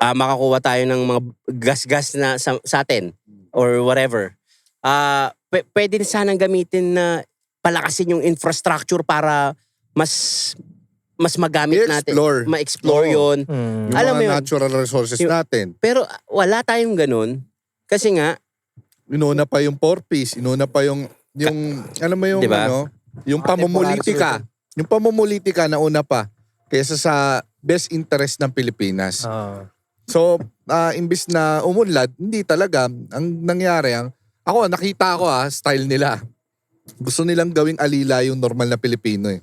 makakuha tayo ng mga gas-gas na sa atin or whatever. Pwede sanang gamitin na palakasin yung infrastructure para mas magamit natin. Ma-explore Oo. yun. Yung Alam mo mga yun. natural resources Yung- natin. Pero wala tayong ganun. Kasi nga, Inuna pa yung 4Ps. Inuna pa yung alam mo yung Diba? yung pamumulitika. Yung pamumulitika na una pa kaysa sa best interest ng Pilipinas. So, imbis na umunlad, hindi talaga. Ang nangyari, nakita ko style nila. Gusto nilang gawing alila yung normal na Pilipino eh.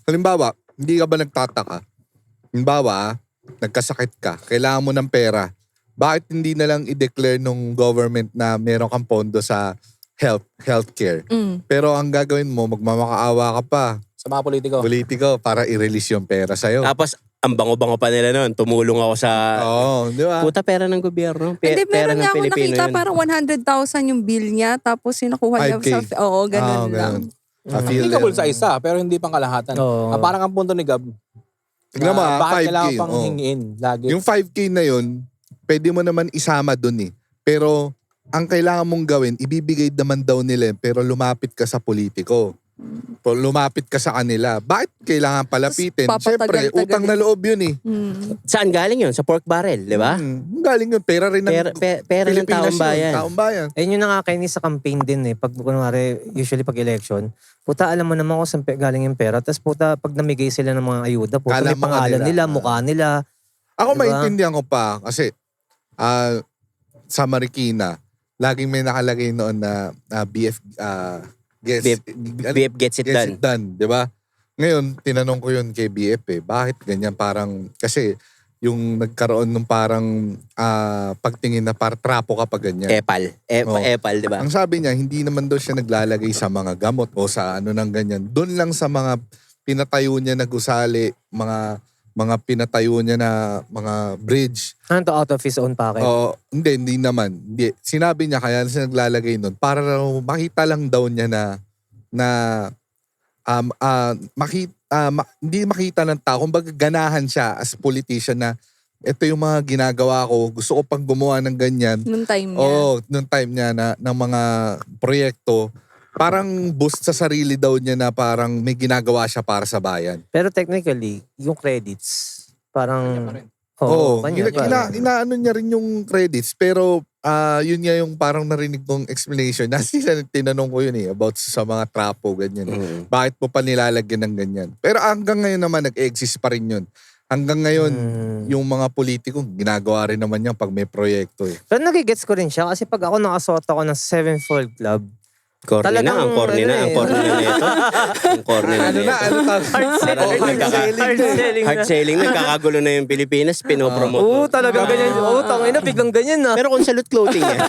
Halimbawa, hindi ka ba nagtataka? Halimbawa, nagkasakit ka, kailangan mo ng pera. Bakit hindi na lang i-declare nung government na meron kang pondo sa healthcare? Pero ang gagawin mo, magmamakaawa ka pa, Sa mga politiko. para i-release yung pera sa'yo. tapos ang bango-bango pa nila noon. Tumulong ako sa Oo, di ba? puta pera ng gobyerno. Hindi, Pera meron ng nga ako Pilipino nakita yun. parang 100,000 yung bill niya tapos sinukuha niya 5K. sa... Oo, ganun lang. Applicable sa isa, pero hindi pang kalahatan. Oo. Parang ang punto ni Gab, Tignan mo, bakit 5K. kailangan pang oo. hingiin lagi? Yung 5K na yun, pwede mo naman isama dun eh. Pero ang kailangan mong gawin, ibibigay naman daw nila pero lumapit ka sa politiko. Lumapit ka sa kanila. Bakit kailangan palapitin? Tapos Siyempre, papatagal-tagal utang na loob yun eh. Saan galing yun? Sa pork barrel, di ba? Galing yun. Pera rin ng Pera ng Pilipinas taong bayan. yun, taong bayan. Ayun yung nakakainis sa campaign din eh. Pag kunwari, usually pag election, puta alam mo naman kung saan galing yung pera. Tapos puta pag namigay sila ng mga ayuda, puta Kala may mo pangalan kanila. nila, mukha nila. Ako Diba? maintindihan ko pa kasi sa Marikina, laging may nakalagay noon na BF BF gets it done. di ba? Ngayon, tinanong ko yun kay BF bakit ganyan parang, kasi yung nagkaroon ng parang pagtingin na parang trapo kapag ganyan. Epal. Oo. Epal, di ba? Ang sabi niya, hindi naman daw siya naglalagay sa mga gamot o sa ano nang ganyan. Doon lang sa mga pinatayo niya na gusali, mga pinatayo niya na mga bridge. Ano to, out of his own pocket? Hindi naman. Hindi. Sinabi niya kaya siya naglalagay nun para raw makita lang daw niya hindi makita ng tao. Kumbaga ganahan siya as politician na ito yung mga ginagawa ko. Gusto ko pang gumawa ng ganyan. Noong time niya. Nung time niya na ng mga proyekto. Parang boost sa sarili daw niya na parang may ginagawa siya para sa bayan. Pero technically, yung credits, parang... Kanya kanya. inaano niya rin yung credits. Pero yun nga yung parang narinig kong explanation. Tinanong ko yun about sa mga trapo, ganyan. Bakit mo pa nilalagyan ng ganyan? Pero hanggang ngayon naman nag-exist pa rin yun. Hanggang ngayon, yung mga politiko, ginagawa rin naman yan pag may proyekto eh. Pero nagigets ko rin siya kasi pag ako nakasuot ako ng Sevenfold Club, Corny na, Talagang ang corny na, ano ang corny na nito. Ang corny na nito. Hard selling na, kakagulo na yung Pilipinas, pinopromote. Oo, talagang ganyan. Oo, tangin na, biglang ganyan na. Pero kung Salute Clothing yan,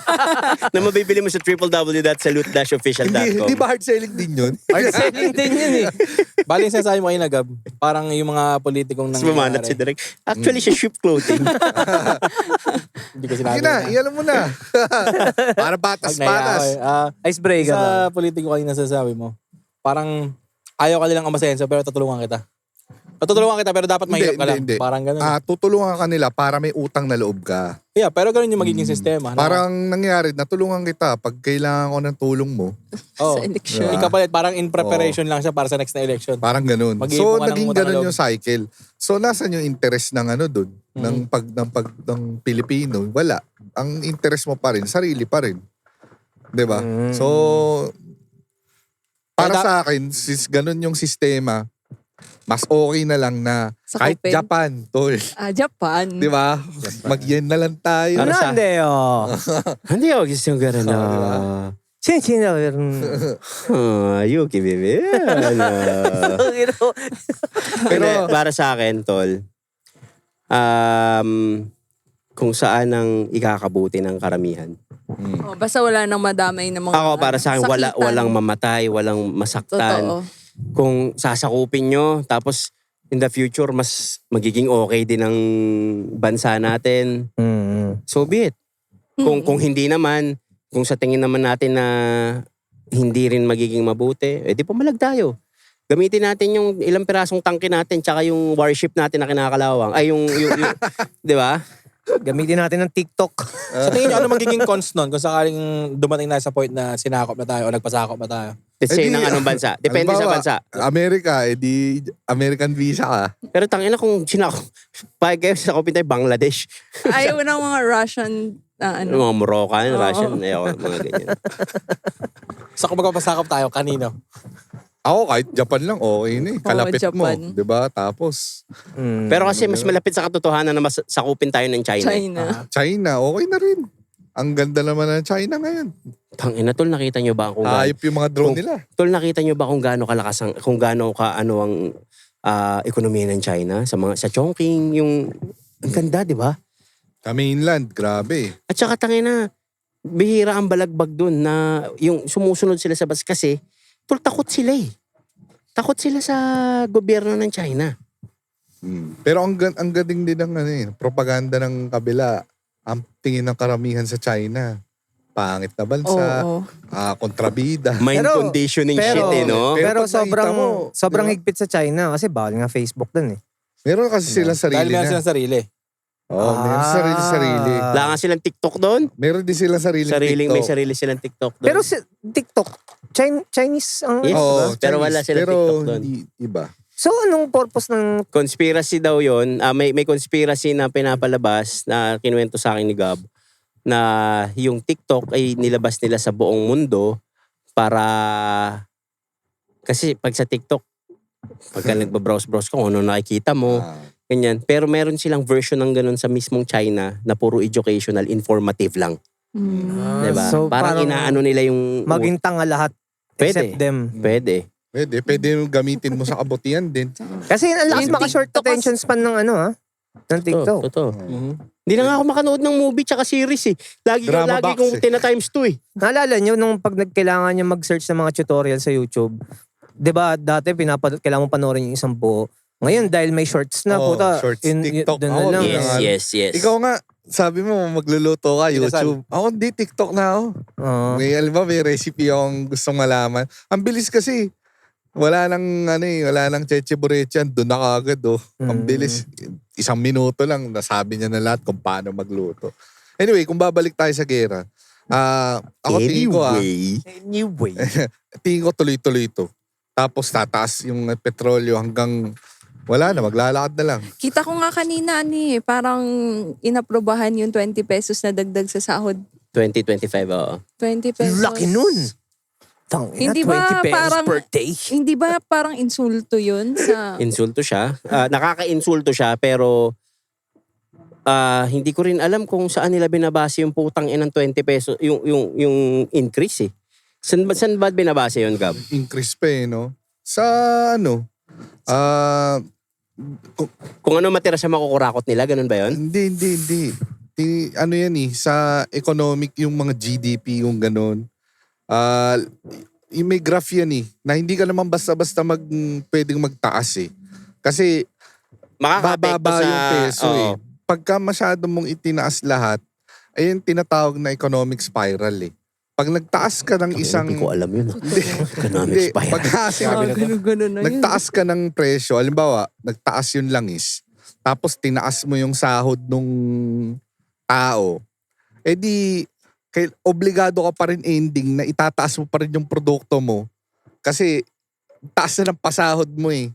na mabibili mo sa www.salute-official.com. Hindi ba hard selling din yun? Hard selling din yun eh. Bali yung sinasabi mo kayo na, Gab, parang yung mga politikong Tapos bumanat si Direk. Actually, siya ship clothing. Hindi ko sinabi. Sige na, iyan mo na. Para batas-batas. Icebreaker lang. Sa politiko kanina sasabi mo, parang ayaw ka nilang umasenso pero tutulungan kita. Tutulungan kita pero dapat mahirap ka lang. Hindi. Parang ganun. Tutulungan ka nila para may utang na loob ka. Yeah, pero ganun yung magiging sistema. Parang nangyari, natulungan kita pag kailangan ko ng tulong mo. Oh, Sa eleksyon. ikapalit, parang in preparation lang siya para sa next na election. Parang ganun. Mag-iipon So, ka ng naging utang na ganun loob. yung cycle. So, nasan yung interest ng ano dun? Ng Pilipino? Wala. Ang interest mo pa rin, sarili pa rin. 'Di ba? So, para sa akin, since ganun yung sistema, mas okay na lang na kahit Sakupin. Japan, tol. Japan. 'Di ba? Mag-yen na lang tayo. Para sa- Hindi, Hindi ako gusto yung gano'n na. Sino? Yuki, baby. Ano? Pero para sa akin, tol, kung saan ang ikakabuti ng karamihan. Basta wala nang madamay ng mga Ako, para sa akin, sakitan. walang mamatay, walang masaktan. Totoo. Kung sasakupin nyo, tapos in the future, mas magiging okay din ang bansa natin. So be it. Kung hindi naman, kung sa tingin naman natin na hindi rin magiging mabuti, edi pumalag tayo. Gamitin natin yung ilang pirasong tangke natin tsaka yung warship natin na kinakalawang. Ay, yung di ba? Gamitin natin ng TikTok. Sa tingin nyo, ano magiging cons nun kung sakaling dumating na sa point na sinakop na tayo o nagpasakop na tayo? Let's say Eh di, ng anong bansa. Depende sa halimbawa, bansa. Amerika, edi American visa ka. Pero tangina kung pag kayo sakupin tayo, Bangladesh. Ayaw ng mga Russian ano. Mga Moroccan, Oo. Russian, ayoko, mga ganyan. So kung magpapasakop tayo, kanino? Ako kahit Japan lang, okay na eh. Kalapit mo. Japan. 'Di ba? Tapos, Pero kasi mas malapit sa katotohanan na mas sakupin tayo ng China. China. China, okay na rin. Ang ganda naman ng China ngayon. Tangina, tol, nakita nyo ba kung Hayop yung mga drone nila. Tol, nakita nyo ba kung gaano kalakas ang, kung gaano ka ano ang ekonomiya ng China sa Chongqing, yung ang ganda, di ba? Sa mainland, grabe. At saka tangina, bihira ang balagbag dun na yung sumusunod sila sa bus kasi tol, takot sila eh. Takot sila sa gobyerno ng China. Pero ang galing din ng propaganda ng kabila. Ang tingin ng karamihan sa China, pangit na bansa, Oo. kontrabida. Mind Pero- conditioning shit pero- eh, no? Pero pag nakita sobrang di ba? higpit sa China kasi bawal nga Facebook dun eh. Meron kasi silang Dahil sarili meron na. silang sarili. Oo, meron sarili. Wala nga silang TikTok doon. Meron din silang sariling May TikTok. sarili silang TikTok doon. Pero si TikTok, Yes. Chinese ang Oo, Pero Chinese. wala silang Pero TikTok doon. hindi iba. So anong purpose ng Conspiracy daw yon. May conspiracy na pinapalabas na kinuwento sa akin ni Gab na yung TikTok ay nilabas nila sa buong mundo para kasi pag sa TikTok pagka nagbabrowse-browse ka kung ano nakikita mo, ganyan. Pero meron silang version ng ganun sa mismong China na puro educational, informative lang. Diba? So, parang inaano nila yung maging tanga lahat Pwede. except them. Pwede. Pwede yung gamitin mo sa kabutihan din. Kasi ang lakas Yung maka-short TikTok attention span ng ano ng TikTok. Totoo. Hindi na nga ako makanood ng movie tsaka series eh. Drama Lagi box kong eh. tina-times 2 eh. Naalala nyo nung pag nagkailangan nyo mag-search ng mga tutorial sa YouTube, 'di ba dati kailangan mo panoorin yung isang buo. Ngayon dahil may shorts na, Oo, puta, shorts, TikTok. doon na Oo, lang. Yes. Ikaw nga, sabi mo magluluto ka, Inasal. YouTube. Ako hindi, TikTok na ako. Oo. May recipe akong gustong malaman. Ang bilis kasi. Wala nang cheche burechan. Doon na kaagad Ang bilis. 1 minuto lang, nasabi niya na lahat kung paano magluto. Anyway, kung babalik tayo sa gera. Ako Anyway. tingin ko tuloy-tuloy ito. Tapos tataas yung petrolyo hanggang wala na, maglalakad na lang. Kita ko nga kanina parang inaprobahan yung 20 pesos na dagdag sa sahod. 2025, oo. 20 pesos. Laki nun. Tangina, Hindi 20 ba pesos parang- per day. Hindi ba parang insulto yun sa... Insulto siya. Nakaka-insulto siya pero hindi ko rin alam kung saan nila binabase yung putang inang 20 pesos, yung increase eh. Saan ba binabase yun, Gab? Increase pa no? Sa Kung ano matira sa makukurakot nila, ganun ba yun? hindi. Yan sa economic, yung mga GDP, yung ganun. may graph yan eh, na hindi ka naman basta-basta pwedeng magtaas eh. Kasi Makaka-apekto bababa sa... yung peso oo. eh. Pagka masyado mong itinaas lahat, ayun tinatawag na economic spiral eh. Pag nagtaas ka ng isang... Hindi ko alam yun. Economic Hindi, spiral. pagka Ganun na yun. nagtaas ka ng presyo, halimbawa, nagtaas yung langis, tapos tinaas mo yung sahod nung tao, edi obligado ka pa rin ending na itataas mo pa rin yung produkto mo kasi taas na ng pasahod mo eh.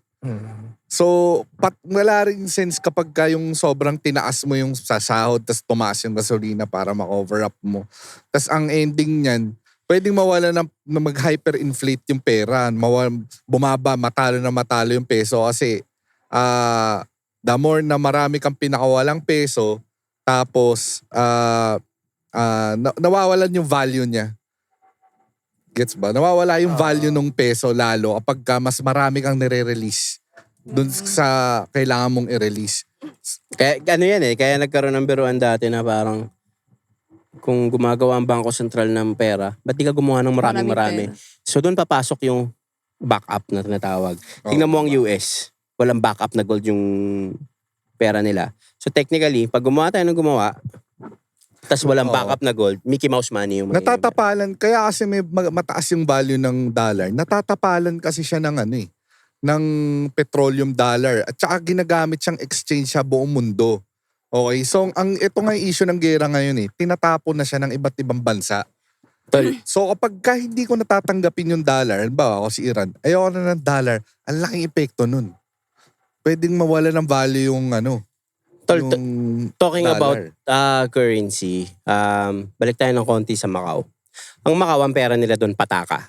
So, wala rin sense kapag ka yung sobrang tinaas mo yung sasahod tas tumaas yung gasolina para ma-cover up mo. Tas ang ending niyan, pwedeng mawala na mag-hyperinflate yung pera. Bumaba, matalo yung peso kasi the more na marami kang pinakawalang peso, tapos nawawalan yung value niya. Gets ba? Nawawala yung value ng peso lalo kapag ka mas marami kang nire-release dun sa kailangan mong i-release. Kaya ano yan eh, kaya nagkaroon ng biruan dati na parang kung gumagawa ang Bangko Sentral ng pera, ba't di ka gumawa ng marami? Maraming So doon papasok yung backup na tinatawag. Tingnan mo ang US, walang backup na gold yung pera nila. So technically, pag gumawa tayo ng gumawa, tas walang backup na gold, Mickey Mouse money yung magiging Natatapalan, kaya kasi may mataas yung value ng dollar, natatapalan kasi siya ng ng petroleum dollar at saka ginagamit siyang exchange sa buong mundo. Okay, so ito nga yung issue ng gera ngayon eh, tinatapon na siya ng iba't ibang bansa. Tol, So kapag hindi ko natatanggapin yung dollar, halimbawa ako si Iran, ayoko na ng dollar, ang laking epekto nun. Pwedeng mawala ng value yung Tol, yung talking dollar. about currency, balik tayo ng konti sa Macau. Ang Macau, ang pera nila doon, pataka.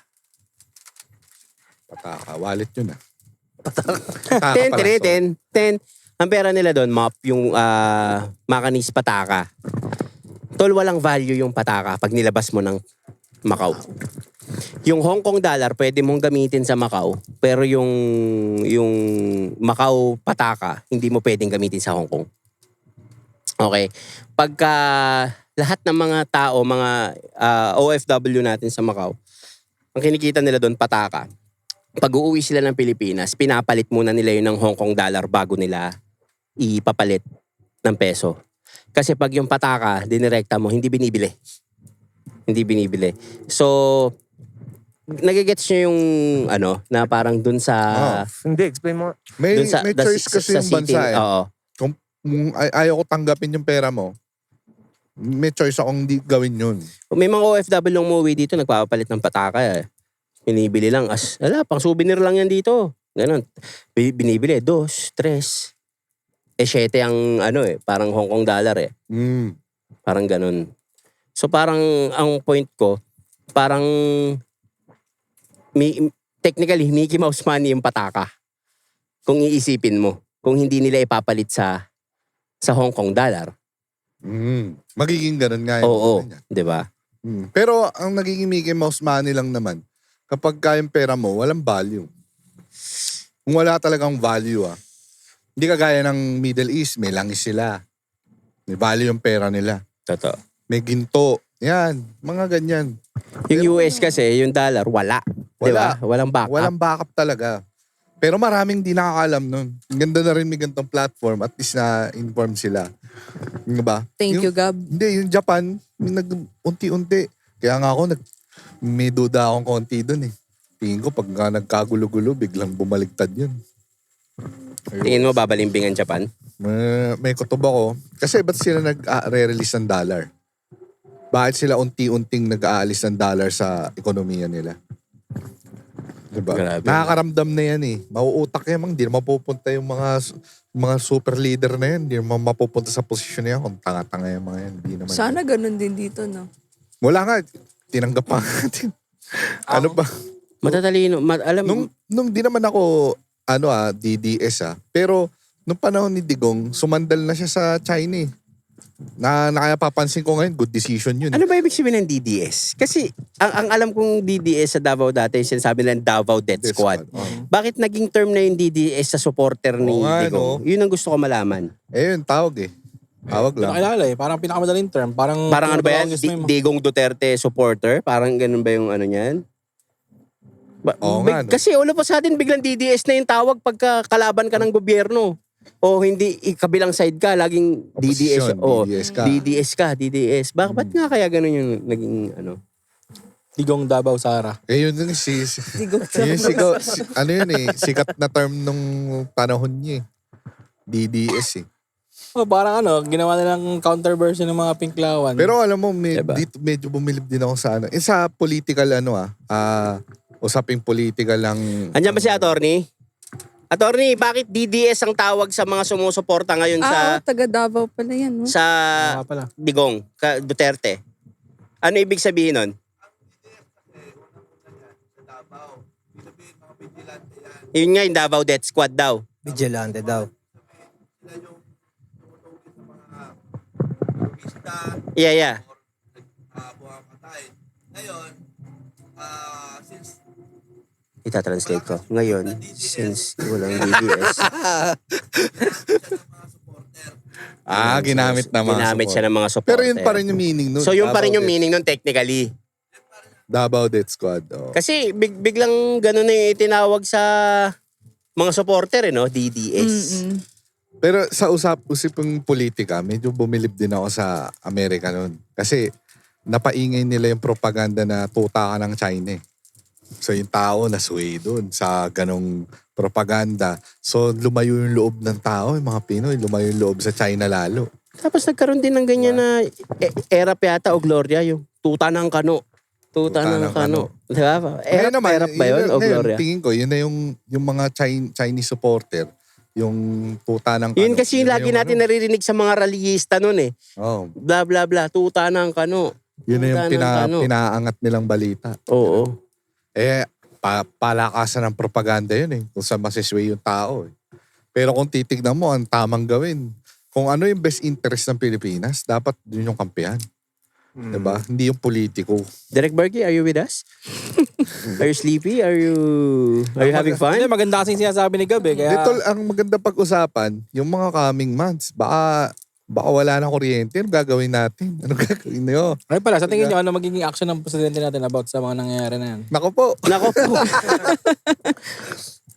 Pataka, wallet yun ah. 10. Ang pera nila doon, MOP, yung Macanese pataka. Tol, walang value yung pataka pag nilabas mo ng Macau. Yung Hong Kong dollar, pwede mong gamitin sa Macau, pero yung Macau pataka, hindi mo pwedeng gamitin sa Hong Kong. Okay. Pagka lahat ng mga tao, mga OFW natin sa Macau, ang kinikita nila doon, pataka. Pag uuwi sila ng Pilipinas, pinapalit muna nila yun ng Hong Kong dollar bago nila ipapalit ng peso. Kasi pag yung pataka, dinirekta mo, hindi binibili. Hindi binibili. So, nagigets nyo yung na parang dun sa... Hindi, explain mo. May dun sa choice kasi yung city, bansa eh. Oo. Kung ayaw ko tanggapin yung pera mo, may choice akong di gawin yun. May mga OFW yung umuwi dito, nagpapapalit ng pataka eh. Binibili lang pang souvenir lang yan dito. Ganon. Binibili, 2, 3. 7 ang parang Hong Kong dollar eh. Parang ganon. So parang ang point ko, parang technically Mickey Mouse money yung pataka. Kung iisipin mo, kung hindi nila ipapalit sa Hong Kong dollar. Magiging ganun nga yung Oo, niya. 'di ba? Pero ang nagiging Mickey Mouse money lang naman, kapag yung pera mo, walang value. Kung wala talagang value hindi kagaya ng Middle East, may langis sila. May value yung pera nila. Totoo. May ginto. Yan, mga ganyan. Yung US kasi, yung dollar, wala. Di ba? Walang backup. Walang backup talaga. Pero maraming di nakakalam nun. Ganda na rin may gantong platform. At least na-inform sila. Diba? Thank you, Gab. Hindi, yung Japan, unti-unti. Kaya nga ako, may duda akong konti dun eh. Tingin ko pag nagkagulo-gulo, biglang bumaligtad yun. Tingin mo babalimbing ang Japan? May kutob ako. Kasi ba't sila nag-re-release ng dollar? Bakit sila unti-unting nag-aalis ng dollar sa ekonomiya nila? Diba? Grabe. Nakakaramdam na yan eh. Mauutak yan. Hindi na mapupunta yung mga super leader na yan. Hindi na mapupunta sa posisyon na yan kung tanga-tanga yung mga yan. Hindi naman Sana yan. ganun din dito, no? Wala nga. Tinanggap pa natin. Ano ba? Matatalino. Nung di naman ako DDS pero nung panahon ni Digong, sumandal na siya sa China eh. Na kaya papansin ko ngayon, good decision yun. Ano ba ibig sabihin ng DDS? Kasi ang alam kong DDS sa Davao dati, sinasabi nila Davao Death Squad. Bakit naging term na yung DDS sa supporter ni Oo nga, Digong? Yun ang gusto ko malaman. Yun, tawag eh. Tawag lang. Nakilala eh. Parang pinakamadaling term. Parang Parang ano ba yan? longest mo yung- Digong Duterte supporter? Parang ganun ba yung ano niyan? Oo nga, no? Kasi ulo pa sa atin, biglang DDS na yung tawag pagka kalaban ka ng gobyerno. O hindi, kabilang side ka, laging DDS. Oposisyon, O, DDS ka. DDS. Ba't nga kaya ganun yung naging ano? Digong Davao Sara. Eh, yun yung ano yun eh, sikat na term nung panahon niya eh. DDS eh. Parang ginawa nilang counter version ng mga Pinklawan. Pero alam mo, Diba? dito medyo bumilib din ako sa ano. Sa political usaping political lang. Andiyan ba si attorney? Attorney, bakit DDS ang tawag sa mga sumusuporta ngayon Oo, taga Davao pala yan. No? sa pala. Digong, Duterte? Ano ibig sabihin nun? Yun nga yung Davao Death Squad daw. Vigilante daw. Yeah. Itatranslate ko. Ngayon, since walang DDS, Ginamit na mga ginamit siya support. ng mga supporter. Pero yun pa rin yung meaning nun. So yun pa rin yung Davao meaning nun technically. Davao Death Squad. Oh. Kasi biglang ganun na yung itinawag sa mga supporter, no? DDS. Pero sa usaping politika, medyo bumilib din ako sa Amerika noon. Kasi napaingay nila yung propaganda na tuta ka ng China eh. So yung tao nasway doon sa ganong propaganda. So lumayo yung loob ng tao, yung mga Pinoy, lumayo yung loob sa China lalo. Tapos nagkaroon din ng ganyan na era yata o Gloria, yung tuta ng kano. Tuta ng kano. Diba? Ngayon naman, Erap ba yun o ngayon, Gloria? tingin ko, yun na yung mga Chinese supporter, yung tuta ng kano. Yun kasi yung lagi natin naririnig sa mga rallyista nun eh. Oh, Bla bla bla, tuta ng kano. yun na yung Tuta ng kano. pinaangat nilang balita. Oo. Palakasan ng propaganda yun eh. Kung saan masisway yung tao eh. Pero kung titignan mo, ang tamang gawin. Kung ano yung best interest ng Pilipinas, dapat yun yung kampihan. Diba? Hindi yung politiko. Derek Berkey, are you with us? Are you sleepy? Are you having fun? Hindi, maganda kasing sinasabi ni Gab eh. Kaya, Dito, ang maganda pag-usapan, yung mga coming months, baka wala na kuryente, ano gagawin natin? Ano gagawin nyo? Ay pala, sa tingin nyo, ano magiging action ng presidente natin about sa mga nangyayari na yan? Nako po. Nako po.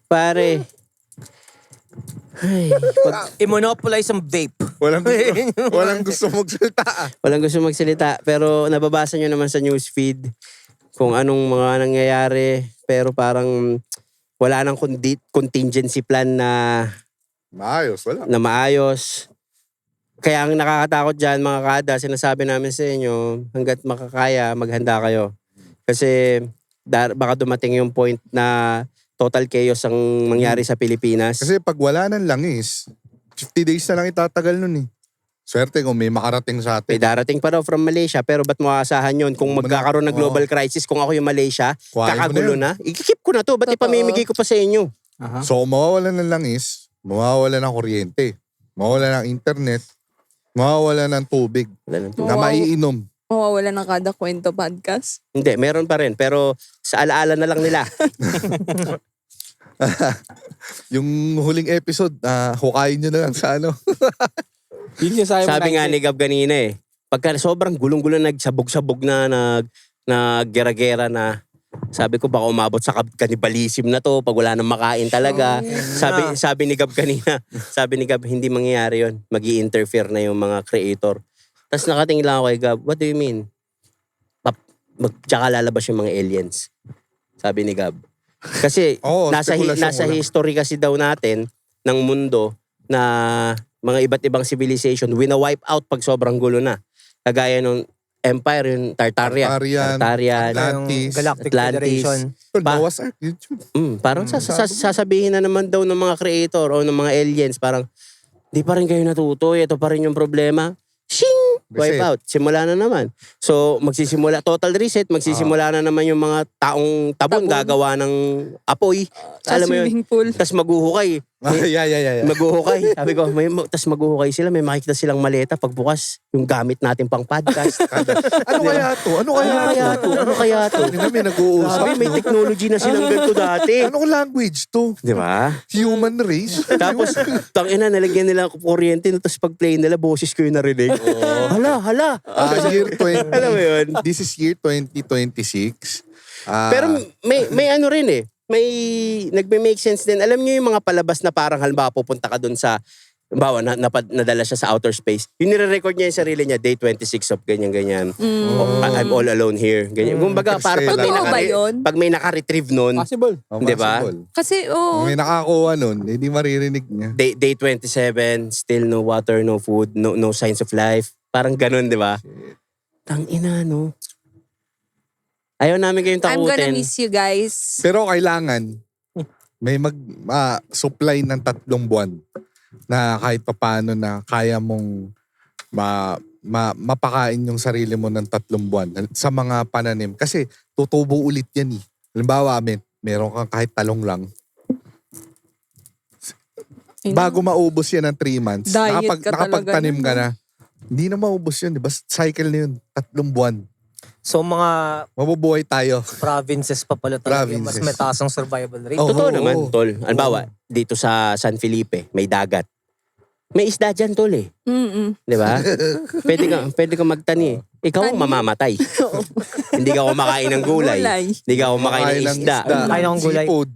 Pare. Ay, I-monopolize ang vape. Walang gusto magsalita. walang gusto magsalita. Pero nababasa nyo naman sa newsfeed kung anong mga nangyayari. Pero parang wala nang contingency plan na Maayos, wala. maayos. Kaya ang nakakatakot dyan, mga kada, sinasabi namin sa inyo, hanggat makakaya, maghanda kayo. Kasi baka dumating yung point na total chaos ang mangyari sa Pilipinas. Kasi pag wala ng langis, 50 days na lang itatagal nun eh. Swerte kung may makarating sa May atin. darating pa daw from Malaysia, pero ba't mo aasahan yun? Kung magkakaroon ng global crisis, kung ako yung Malaysia, Kuhain mo kakagulo na na. I-keep ko na to, ba't ipamimigay ko pa sa inyo? Aha. So kung mawawalan ng langis, mawawalan ng kuryente, mawawalan ng internet, mawawalan ng tubig Wala nang na maiinom. Mawawala ng kada kwento podcast. Hindi, meron pa rin. Pero sa alaala na lang nila. Yung huling episode, hukayin nyo na lang sa ano. Yun yung Sabi nga ni Gab kanina eh, pagka sobrang gulong-gulo, nagsabog-sabog na, naggera-gera na, sabi ko baka umabot sa kanibalism na to pag wala nang makain talaga. Sabi ni Gab kanina, hindi mangyayari yun. Magi-interfere na yung mga creator. Tapos nakatingin lang ako kay Gab, what do you mean? Tsaka lalabas yung mga aliens. Sabi ni Gab. Kasi Oo, nasa spekulasyon ko lang. history kasi daw natin ng mundo na mga iba't ibang civilization, wina-wipe out pag sobrang gulo na. Kagaya nung Empire, yung Tartarian. Atlantis. Yung Galactic Atlantis. Federation. Noah's Ark, YouTube. Parang sasabihin na naman daw ng mga creator o ng mga aliens, parang di pa rin kayo natutoy, ito pa rin yung problema. Shing! Wipe Reset. out. Simula na naman. So, total reset, magsisimula na naman yung mga taong tabon, gagawa ng apoy. Sa Alam mo yun? swimming pool. Tapos maghuhukay. Yeah. Maghuhukay. Sabi ko, tapos maghuhukay sila, may makikita silang maleta pagbukas yung gamit natin pang podcast. Ano kaya to? Ano kaya to? Ano kaya to? Hindi na may nag-uusap. Sabi, may technology na silang ganito dati. Anong language to? Di ba? Human race? Tapos, tangina, nalagyan nila ako kuryente, tapos pag-play nila, boses ko yung narinig. Hala. Year 20. Alam mo yun? This is year 2026. Pero may ano rin eh. May nagme-make sense din. Alam niyo yung mga palabas na parang halimbawa pupunta ka dun sa halimbawa nadala siya sa outer space. Yung nire-record niya yung sarili niya, day 26 of ganyan-ganyan. I'm all alone here. Ganyan. Kumbaga para pag may, Totoo ba yun? pag may naka-retrieve nun, Possible. Di ba? Possible. Kasi, oo. May nakakuha nun, hindi maririnig niya. day 27, still no water, no food, no signs of life. Parang ganun, di ba? Tangina, no? Ayaw namin kayong I'm gonna takutin. miss you guys. Pero kailangan may supply ng 3 buwan na kahit papaano na kaya mong mapakain yung sarili mo ng 3 buwan sa mga pananim. Kasi tutubo ulit yan eh. Halimbawa, meron kang kahit talong lang. Bago maubos yan ng 3 months, Diet ka nakapagtanim talaga ka na, hindi na maubos yun. Diba? Cycle na yun. 3 buwan. So mga Mabubuhay tayo. provinces pa pala talaga yung mas Provinces. may taas ang survival rate. Oh. Totoo Oo. naman, tol. Halimbawa, dito sa San Felipe, may dagat. May isda dyan, tol eh. Di ba? Pwede ka magtani. Ikaw ang mamamatay. Hindi ka kumakain ng gulay. Hindi ka kumakain ng isda. Kain akong gulay. Seafood.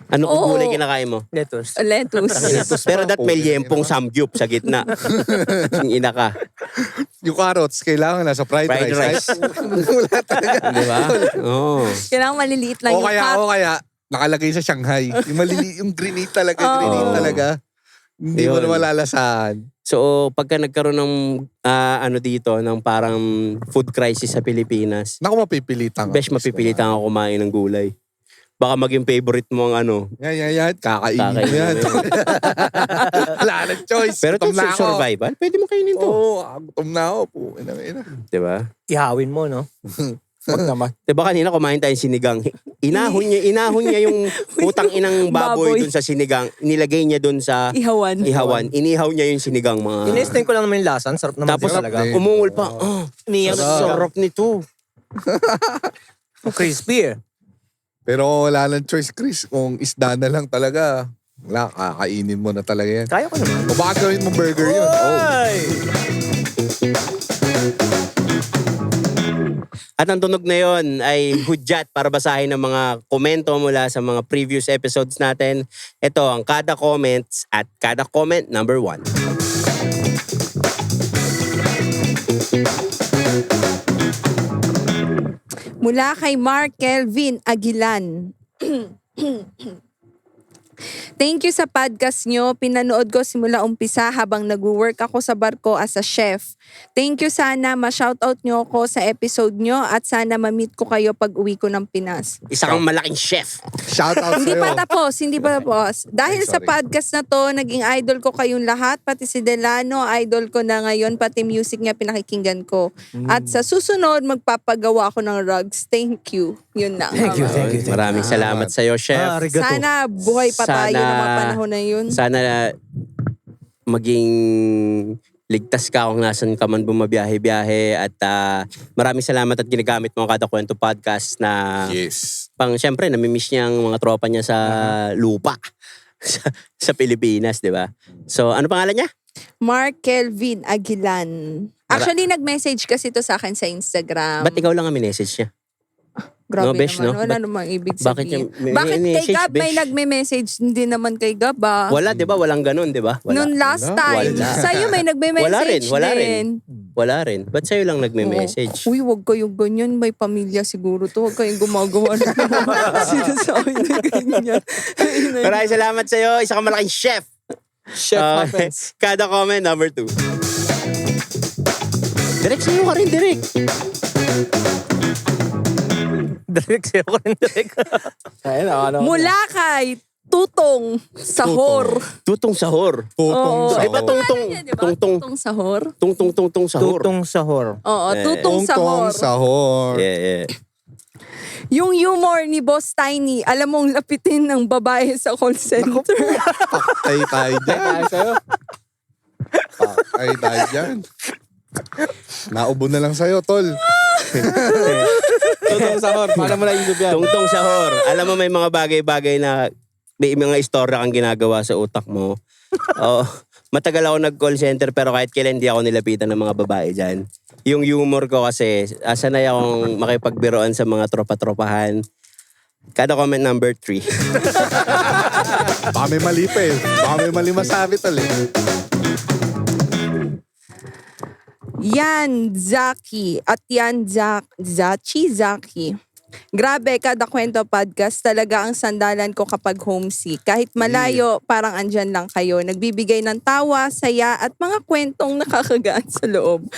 Ano kung Oo. gulay kinakain mo? Lettuce. Lettuce. Pero that may liyempong samgyup sa gitna. Yung ina ka. Yung carrots, kailangan nasa fried Fried rice. rice. Wala talaga. Di ba? Oo. Kailangan maliliit lang O yung cut. kaya, nakalagay sa Shanghai. Yung grenade talaga, Oo. grenade talaga. Hindi mo Yun. na malalasahan. So, pagka nagkaroon ng dito, ng parang food crisis sa Pilipinas, Naku, mapipilitan ka. best mapipilitan ako kumain ng gulay. Baka maging favorite mo ang ano. Yan. Kakainin mo Kakainin yan. mo Wala na choice. Pero ito Gutom na ako. survival, pwede mo kainin to. Oo, gutom na ako po. Ina. Diba? Ihawin mo, no? Wag naman. Diba kanina kumain tayo sinigang. Inahon niya yung putang inang baboy Baboy. dun sa sinigang. Nilagay niya dun sa Ihawan. ihawan. Inihaw niya yung sinigang mga... Inestin ko lang naman yung lasa. Ang sarap naman Tapos din talaga. eh. umungol pa. Niya Sarap nito. crispy eh. Pero wala nang choice, Chris. Kung isda na lang talaga, wala, kakainin mo na talaga yan. Kaya ko naman. O baka gawin mo burger yun. Oh. At ang tunog na yon ay hudyat para basahin ng mga komento mula sa mga previous episodes natin. Ito ang kada comments at kada comment number 1. Mula kay Mark Kelvin Aguilan. Thank you sa podcast nyo. Pinanood ko simula umpisa habang nag-work ako sa barko as a chef. Thank you, sana ma-shoutout nyo ako sa episode nyo at sana ma-meet ko kayo pag uwi ko ng Pinas. Isa kang malaking chef. Shout out Hindi sa'yo. pa tapos. Dahil sa Sorry. podcast na to, naging idol ko kayong lahat. Pati si Delano, idol ko na ngayon. Pati music niya, pinakikinggan ko. At sa susunod, magpapagawa ako ng rugs. Thank you. Yun na. Thank you. Maraming salamat sa iyo, chef. Arigato. Sana buhay pa tayo Sana- ng mga panahon na yun. Sana maging ligtas ka kung nasan ka man bumabiyahe-biyahe at maraming salamat at ginagamit mo ang Kada Kwento podcast na Yes. syempre namimiss niya ang mga tropa niya sa lupa sa Pilipinas, di ba? So, ano pangalan niya? Mark Kelvin Aguilan. Actually, nag-message kasi to sa akin sa Instagram. Ba't ikaw lang ang minessage niya? Grabe No, besh, naman. no? Wala namang ibig bakit sabihin. yung- Bakit kay message, Gab may besh? nagme-message? Hindi naman kay Gab ah. Wala, di ba? Walang ganun, di ba? Wala. Noon last time. Wala. Sa'yo may nagme-message Wala rin. din. Wala rin. Ba't sa'yo lang nagme-message? Uy, wag kayong ganyan. May pamilya siguro to. Wag kayong gumagawa ng sinasabi na ganyan. Maraming salamat sa'yo. Isa kang malaking chef. Chef Okay. happens. Kada comment, number 2. Direk, sa'yo ka rin, Direk. Direk sa'yo ko rin, direk. Ayun, ano. Mula kay Tutong Sahor. Tutong sahor. Oo. Tutong sa Di ba tungtong, Diba? tungtong, Tutong Sahor? tungtong sahor? Tutong sahor. Oo, Eh, Tutong Sahor. sahor. Yeah. Yung humor ni Boss Tiny, alam mong lapitin ng babae sa call center. Patay tayo dyan. Ay, sa'yo. Patay tayo dyan. Naubo na lang sa'yo, tol. Tutong sahor. Paano mo naisip yan? Tungtong sahor. Alam mo may mga bagay-bagay na may mga istorya kang ginagawa sa utak mo. Oh, matagal ako nag-call center pero kahit kailan hindi ako nilapitan ng mga babae dyan. Yung humor ko kasi, sanay akong makipagbiroan sa mga tropa-tropahan. Kada comment number 3. Baka may mali pa eh. Baka may mali masabi tol eh. Yan, Zaki. At yan, Zaki. Grabe, Kada Kwento Podcast talaga ang sandalan ko kapag homesick. Kahit malayo, parang andyan lang kayo. Nagbibigay ng tawa, saya, at mga kwentong nakakagaan sa loob.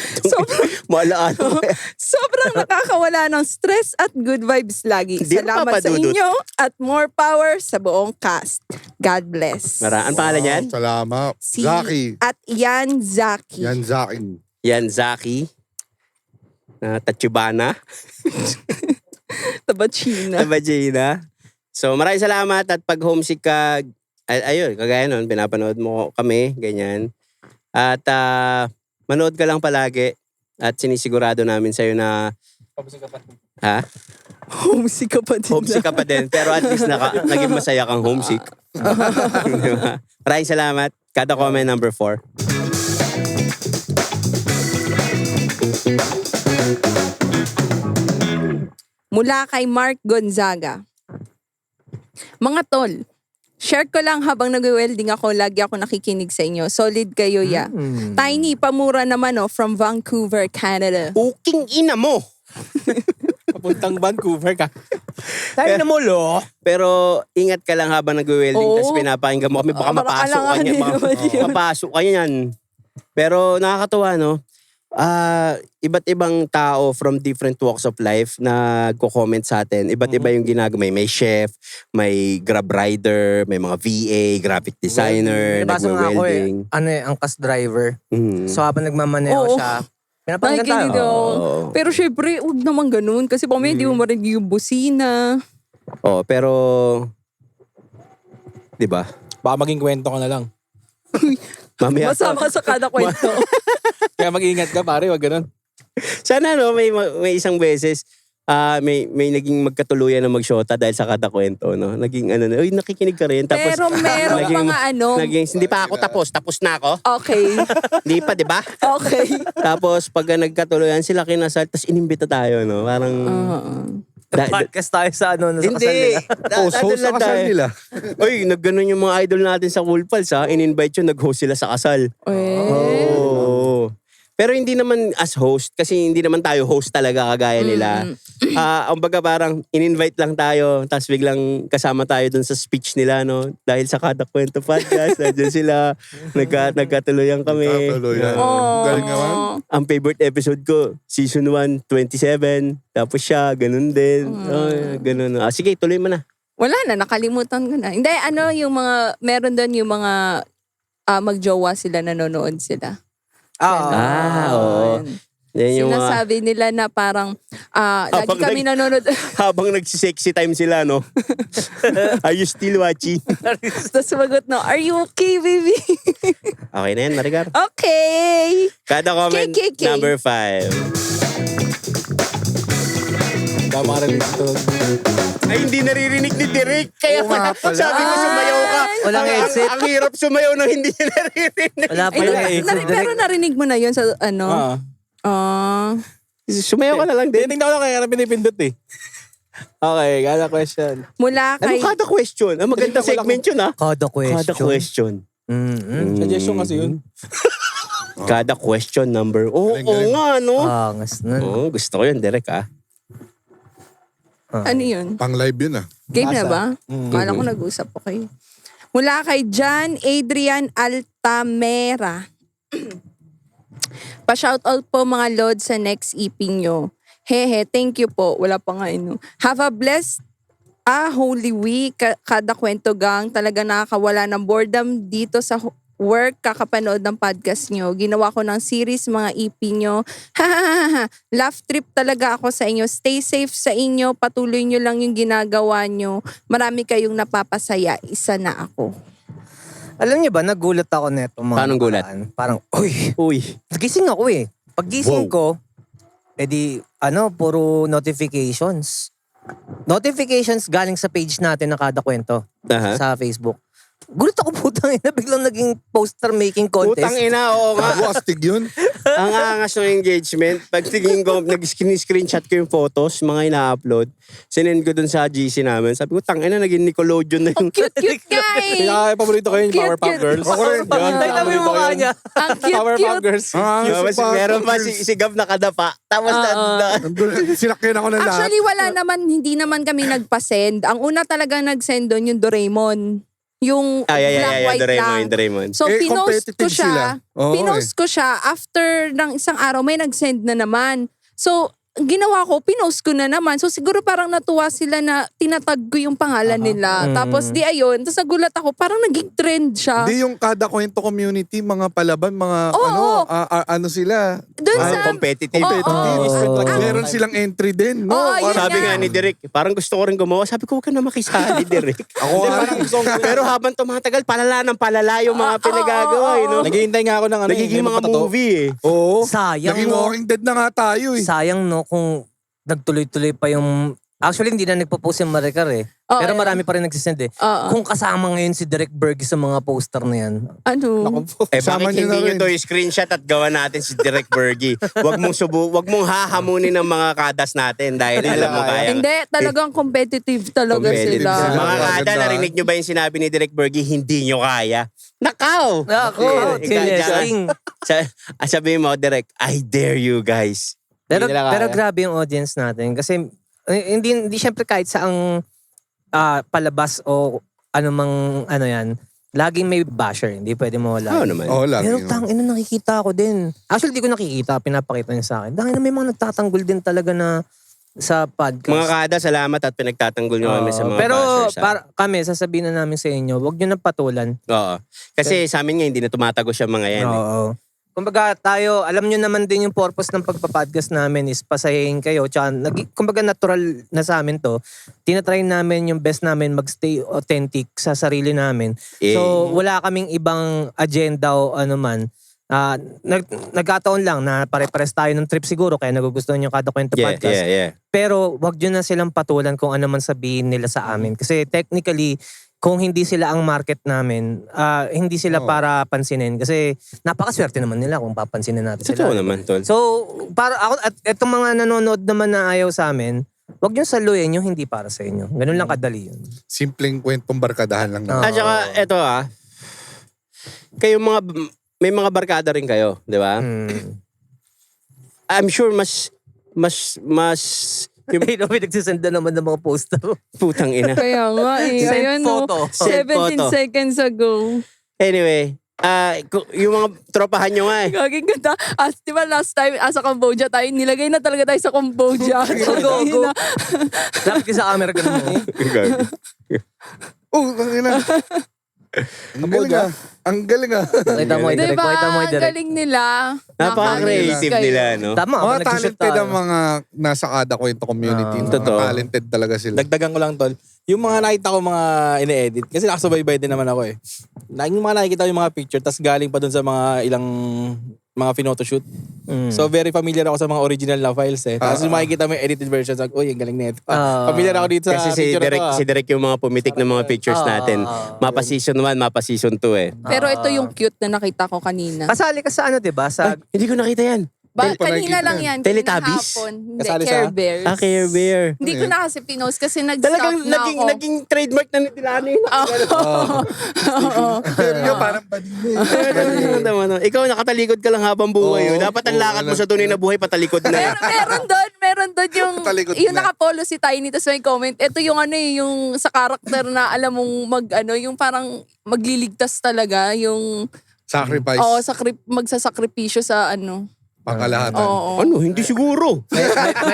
Maalaano ko yan. Sobrang nakakawala ng stress at good vibes lagi. Hindi Salamat sa mapadudot. inyo at more power sa buong cast. God bless. Ang pangalan yan? Salamat. Si Zaki. At yan, Zaki. Yan Zaki. Yan, Zaki. Tachibana. Tabachina. Tabajina. So maraming salamat at pag homesick ka, ayun, kagaya nun, pinapanood mo kami, ganyan. At manood ka lang palagi at sinisigurado namin sa'yo na... Ha? Homesick ka pa din. Homesick ka pa din, pero at least naging masaya kang homesick. Diba? Maraming salamat. Kada comment number 4. Mula kay Mark Gonzaga. Mga tol, share ko lang habang nag-welding ako, lagi ako nakikinig sa inyo. Solid kayo, ya. Tiny, pamura naman from Vancouver, Canada. Uking ina mo! Papuntang Vancouver ka. Tayo na mo, lo. Pero ingat ka lang habang nag-welding, Oo. tapos pinapakinggan mo kami, baka Parang mapasok ka alanganin niya. naman yun. Mapasok ka niyan. Pero nakakatuwa, no? Iba't ibang tao from different walks of life na nagko-comment sa atin. Iba't iba yung ginagawa. May chef, may grab rider, may mga VA, graphic designer, Nabasa nga ako nagwe-welding. angkas driver. Mm. So habang nagmamaneho Oo. siya, pinapakinggan tayo. Nakikinig ako. Oo. Pero syempre, huwag naman ganun. Kasi pamaya hindi mo marinig yung busina. Oh, pero... Di ba? Baka maging kwento ka na lang. Mamaya Masama ka sa Kada Kwento. Kaya mag-ingat ka pare, wag ganun. sana no, may isang beses may naging magkatuluyan na magshota dahil sa kada kwento, no? Naging uy, nakikinig ka rin. Tapos, Pero meron naging- mga hindi pa ako tapos na ako. Okay. Hindi pa, di ba? Okay. Tapos pag nagkatuluyan sila kinasal, tapos inimbita tayo, no? Parang... Podcast tayo sa sa kasal Hindi. nila. Host sa kasal nila. Uy, nagganon yung mga idol natin sa Cool Pals, ha? In-invite yun, nag-host sila sa kasal. Oo. Pero hindi naman as host, kasi hindi naman tayo host talaga kagaya nila. Ang baga parang in-invite lang tayo, tapos biglang kasama tayo dun sa speech nila, no? Dahil sa Kada Kwento Podcast, nandiyan sila, nagkatuluyan kami. Tuluyan. Oh. Galing naman. Ang favorite episode ko, season 1, 27. Tapos siya, ganun din. Oh, ganun. Sige, tuloy mo na. Wala na, nakalimutan ko na. Hindi, yung mga, meron doon yung mga magjowa sila, nanonood sila. Oo. Yan yung mga, Sinasabi nila na parang, lagi Habang kami nanonood. habang nagsisexy time sila, no? Are you still watching? Tapos sumagot na, are you okay, baby? Okay na yan, Maricar. Okay. Kada comment, KKK. number 5. Tama rin ito. Ay, hindi naririnig ni Derek. Kaya sabi ko sumayaw ka. Walang Ang- headset. Ang hirap sumayaw nang hindi niya naririnig. Wala pa Ay, yung exit pero narinig mo na yun sa ano? Sumayaw ka na lang din. Tingnan ko lang kaya pinipindot eh. Okay, kada question. Mula Ano kay... kada question? Ang maganda Tingnan ko lang segment yun, ha? Kada question. Kada question. Suggestion kasi yun. Kada question number. Oo Galing. nga, no? Angas nun. Oo, gusto ko yun, Derek, ha? Ano yun? Pang live yun ah. Game na Asa? ba? Kala ko nag-usap po kayo. Mula kay John Adrian Altamera. Pa-shoutout po mga Lord sa next EP nyo. Hehe, thank you po. Wala pa nga ino. Have a blessed Holy Week. Kada Kwento Gang. Talaga nakakawala ng boredom dito sa work, kakapanood ng podcast nyo. Ginawa ko ng series, mga EP nyo. Laugh trip talaga ako sa inyo. Stay safe sa inyo. Patuloy nyo lang yung ginagawa nyo. Marami kayong napapasaya. Isa na ako. Alam niyo ba, nagulat ako neto mga Paano gulat? nakaraan. Parang, uy, Uy. nagising ako eh. Paggising ko, edi, puro notifications. Notifications galing sa page natin na Kada Kwento Aha. sa Facebook. Gulat ako putang ina, biglang naging poster making contest. Putang ina, oo nga. Ako, astig yun. Ang angas ng engagement. Pag tingin ko, nag-screenshot ko yung photos, mga ina-upload. Sinend ko dun sa GC namin. Sabi ko, tangina, naging Nickelodeon na yung... Cute guys! Kaya paborito ko yung Cute, Powerpuff cute. Girls. Ako rin. Yun, Nakita mo yung mukha niya. Ang Powerpuff cute. Girls. Meron pa si Gab nakadapa. Tapos Sinakyan ako ng lahat. Actually, hindi naman kami nagpa-send. Ang una talaga nag-send doon yung Doraemon. Yung black white lang. Doraemon. So, pinost ko competitive sila. siya. Oo, Pinost ko siya. After ng isang araw, may nag-send na naman. So, ginawa ko, pinost ko na naman. So, siguro parang natuwa sila na tinatag ko yung pangalan nila. Tapos, di ayun. Tapos, nagulat ako, parang naging trend siya. Di yung kada kwento community, mga palaban, mga Oo. ano sila. Doon sa... Competitive. Oo. Meron silang entry din. No? Oo, yun Sabi nga nga. ni Derek, parang gusto ko rin gumawa. Sabi ko, huwag ka na makisali, Derek. Ako Pero habang tumatagal, palala ng palala yung mga pinagagawa. No? Naghihintay nga ako ng ano. Nagiging mga movie eh. Oo. Sayang, Naging no? Walking Dead na nga tayo eh. Sayang no kung nagtuloy-tuloy pa yung... Actually, hindi na nagpo-post yung Maricar eh. Oo, Pero yeah. marami pa rin nagsisend eh. Oo. Kung kasama ngayon si Derek Burgess sa mga poster na yan. Ano? Eh Sama bakit nyo na hindi nyo rin. to i-screenshot at gawa natin si Derek Bergie? Wag mong hahamunin ng mga kadas natin dahil alam mo kaya. Hindi, talagang competitive talaga Competitive sila. sila. Mga kada, Maganda. narinig nyo ba yung sinabi ni Derek Bergie, hindi nyo kaya? Nakaw! Ako, Ikaw, sabihin mo, Derek, I dare you guys. Pero, Hindi nila kaya. pero grabe yung audience natin. Kasi hindi syempre kahit saang palabas o anumang ano yan, laging may basher. Hindi pwede mawala. Oo naman. Oo, lagi. Pero no? tangina nakikita ko din. Actually, di ko nakikita. Pinapakita niya sa akin. Tangina may mga nagtatanggol din talaga na sa podcast. Mga kada, salamat at pinagtatanggol nyo kami sa mga pero bashers. kami, sasabihin na namin sa inyo, huwag nyo na patulan. Oo. Kasi sa amin nga, hindi na tumatagos yung mga yan. Eh. Oo. Kumbaga tayo, alam nyo naman din yung purpose ng pagpa-podcast namin is pasayahin kayo. Tsaka, kumbaga natural na sa amin to. Tinatry namin yung best namin magstay authentic sa sarili namin. Eh. So, wala kaming ibang agenda o ano man. Nagkataon lang na pare-pares tayo ng trip siguro kaya nagugustuhan yung Kada Kwento podcast. Yeah. Pero wag nyo na silang patulan kung ano man sabihin nila sa amin. Kasi technically, kung hindi sila ang market namin, hindi sila para pansinin. Kasi napakaswerte naman nila kung papansinin natin sila. Totoo naman, Tol. So, para ako, at etong mga nanonood naman na ayaw sa amin, wag nyo saluhin yung hindi para sa inyo. Ganun lang kadali yun. Simpleng kwentong barkadahan lang naman. At saka, eto kayo may mga barkada rin kayo, di ba? I'm sure mas Yung may nagsisend na naman ng mga poster. putang ina. Kaya nga eh. Send Ayan, photo. no? 17 photo. seconds ago. Anyway, yung mga tropahan nyo nga eh. Gaging ganda. Di ba last time, sa Cambodia tayo, nilagay na talaga tayo sa Cambodia. Go. Lapit ka sa camera ganun mo. Tangina. Ang galing ah. Ang galing ah. Nakita mo kay Derek. Diba? Nakita mo kay Ang Derek. galing nila. Napaka-creative Nakakamiss nila, kayo. no? Tama, Mga nagsushoot talented tayo. ang mga nasa Kada Kwento community. Totoo. Talented talaga sila. Dagdagan ko lang, Tol. Yung mga nakita ko mga ine-edit, kasi nakasubaybay din naman ako eh. Yung mga nakikita ko yung mga picture, tas galing pa dun sa mga ilang mga pinotoshoot. So very familiar ako sa mga original na files eh. Tapos yung makikita mo yung edited version, sabi, uy, ang galing nito. Familiar ako dito sa Kasi si picture Derek, na to. si Derek yung mga pumitik ng mga pictures natin. Mapa season 1, mapa season 2 eh. Pero ito yung cute na nakita ko kanina. Kasali ka sa ano, diba? Sa Hindi ko nakita yan. Kanina lang yan. Teletubbies? Kanina hapon. Hindi, Kasali Care sa- Bears. Care Bear. Hindi ko na kasi pinost kasi nag-stop Talagang na ako. naging trademark na ni Tilano yun. Pero yun, parang badili. Ikaw nakatalikod ka lang habang buhay. Oo. Dapat ang lakad mo sa tunay na buhay patalikod na. Meron doon yung Talikod yung na. nakapolo si Tiny tapos may comment. Ito yung ano eh, yung sa karakter na alam mong yung parang magliligtas talaga yung Sacrifice. magsasakripisyo sa Pangkalahatan. Oo. Ano? Hindi siguro. may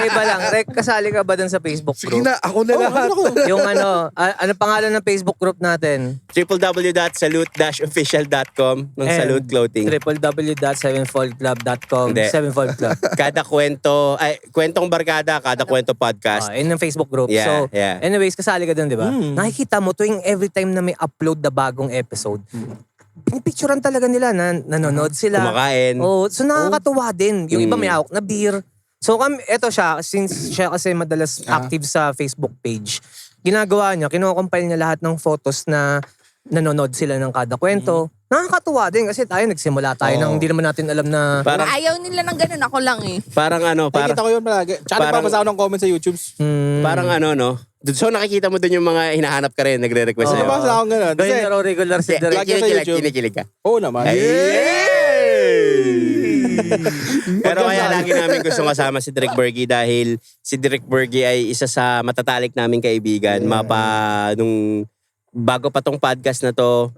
iba lang. Rek, kasali ka ba dun sa Facebook Sige group? na, ako na lahat. Yung ano pangalan ng Facebook group natin? www.salute-official.com ng And Salute Clothing. www.sevenfoldclub.com. Hindi. Sevenfold Club. Kada kwento, kwentong barkada, kada kwento podcast. Yun yung Facebook group. Yeah, So, yeah. anyways, kasali ka dun, di ba? Nakikita mo tuwing every time na may upload na bagong episode, pinipicturean talaga nila na nanonood sila. Kumakain. Oh, so nakakatuwa din. Yung iba may hawak na beer. So eto siya, since siya kasi madalas active sa Facebook page, ginagawa niya, kino-compile niya lahat ng photos na nanonood sila ng kada kwento. Nakakatuwa din kasi tayo nagsimula tayo nang hindi naman natin alam na Parang, Ayaw nila ng ganun, ako lang eh. parang ano, Nakikita ko yun palagi. Tsaka parang- nagpapasa ako ng comment sa YouTube. parang ano, no? So nakikita mo dun yung mga hinahanap ka rin, nagre-request sa'yo. Nabasa ako ganun. Kasi Kasi, regular si Direk. Lagi sa YouTube. Kinikilig ka. oo naman. Pero kaya lagi namin gusto kasama si Direk Bergie dahil si Direk Bergie ay isa sa matatalik naming kaibigan. Nung bago pa tong podcast na to,